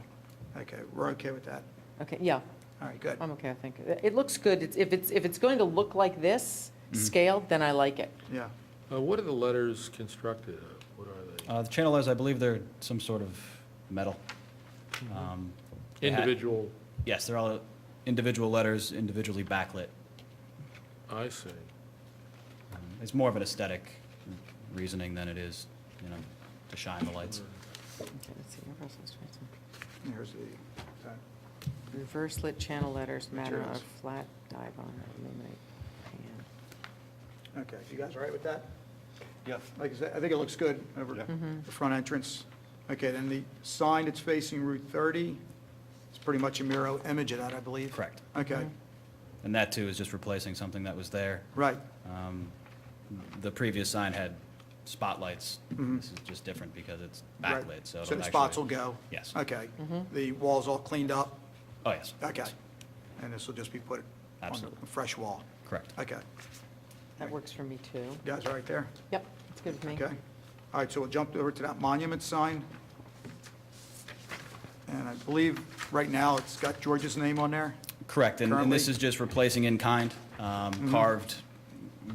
okay, we're okay with that. Okay, yeah, All right, good. I'm okay, I think. It looks good. If it's going to look like this, scaled, then I like it. Yeah, What are the letters constructed of? What are they? The channel letters, I believe they're some sort of metal. They had- Individual, Yes, they're all individual letters, individually backlit. I see. It's more of an aesthetic reasoning than it is, you know, to shine the lights. Okay, let's see. here's the, Reverse lit channel letters, matter of Materials. flat die bond, illuminate pan. okay, you guys all right with that? Yeah. Like I said, I think it looks good over Yeah. the front entrance. Okay, then the sign that's facing Route 30, it's pretty much a mirror image of that, I believe. Correct. Okay, And that, too, is just replacing something that was there. right, The previous sign had spotlights. Mhm. This is just different because it's right. backlit, so So it'll the spots will actually... go? Yes. Okay. The wall's all cleaned up? Oh, yes, Okay. And this will just be put on Absolutely. a fresh wall? correct. Okay. That works for me, too. You guys all right there? Yep, it's good with me. Okay. All right, so we'll jump over to that monument sign. And I believe right now it's got George's name on there? Correct, and this Currently- is just replacing in kind, carved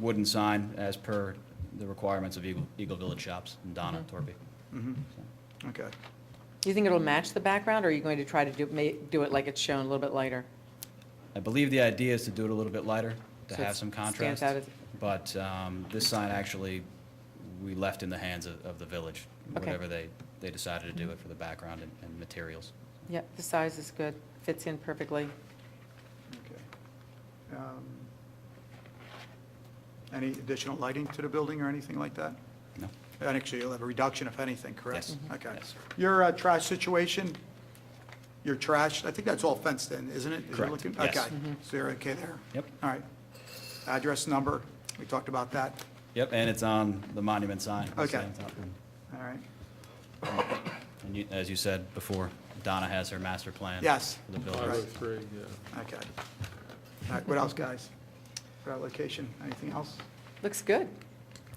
wooden sign as per the requirements of Eagle Village Shops in Donna, Torpy. Okay. Do you think it'll match the background, or are you going to try to do it like it's shown, a little bit lighter? I believe the idea is to do it a little bit lighter, to So have it some stands contrast. out as- But this sign actually, we left in the hands of the village, Okay. whatever they decided to do it for the background and materials. Yep, the size is good, fits in perfectly. Okay. Any additional lighting to the building or anything like that? No? And actually, you'll have a reduction if anything, correct? Yes. Okay. Yes. Your trash situation, your trash, I think that's all fenced in, isn't it? As you're Correct. looking- Yes. Okay, so you're okay there? Yep. All right. Address, number, we talked about that. Yep, and it's on the monument sign. Okay. All right. And you, as you said before, Donna has her master plan. Yes. For the building. 503, yeah. Okay. All right, what else, guys? For that location, anything else? Looks good.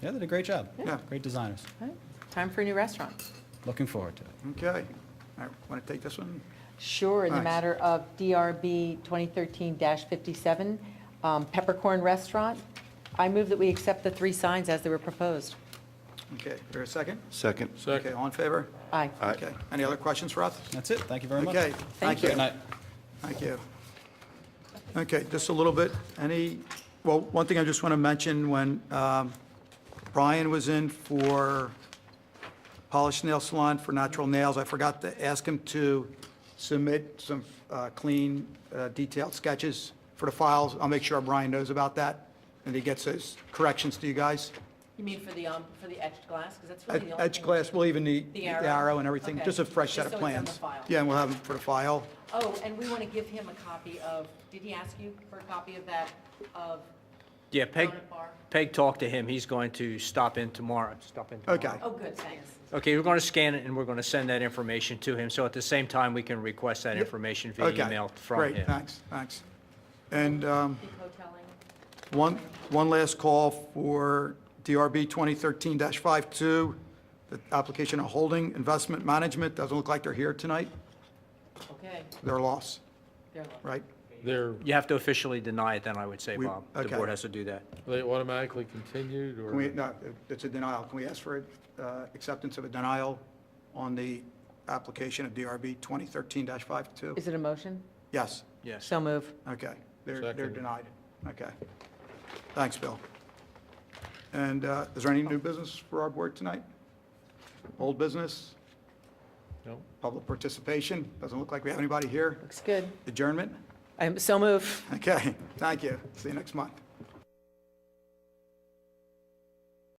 Yeah, they did a great job. Yeah. Great designers. All right, time for a new restaurant. Looking forward to it. Okay. All right, want to take this one? Sure, in the Nice. matter of DRB 2013-57, Peppercorn Restaurant, I move that we accept the 3 signs as they were proposed. Okay, is there a second? Second. Okay, all in favor? Aye. Aye. Okay, any other questions for us? That's it. Thank you very much. Okay, thank you. Good night. Thank you. Okay, just a little bit, well, one thing I just want to mention, when Brian was in for Polished Nail Salon for natural nails, I forgot to ask him to submit some clean, detailed sketches for the files. I'll make sure Brian knows about that, and he gets those corrections to you guys. You mean for the etched glass? Because that's really the only Edge thing glass, well, even the The arrow? arrow and everything, Okay. just a fresh set Just of so it's on the plans. file. Yeah, and we'll have them for the file. Oh, and we want to give him a copy of, did he ask you for a copy of that, of Yeah, Peg, Donut Bar? Peg talked to him. He's going to stop in tomorrow. Okay. Oh, good, thanks. Okay, we're going to scan it, and we're going to send that information to him. So at the same time, we can request that information via Okay. email from him. Great, thanks. And Big hoteling. one last call for DRB 2013-52, the application of holding investment management. Doesn't look like they're here tonight. Okay, They're lost, they're lost. right? They're, You have to officially deny it then, I would say, We- Bob. The okay. board has to do that. are they automatically continued, or? Can we, no, it's a denial. Can we ask for acceptance of a denial on the application of DRB 2013-52? Is it a motion? Yes, Yes. So move. okay. They're Second. denied. Okay. Thanks, Bill. And is there any new business for our board tonight? Old business? No. Public participation? Doesn't look like we have anybody here. Looks good. Adjournment? So move. Okay, thank you. See you next month.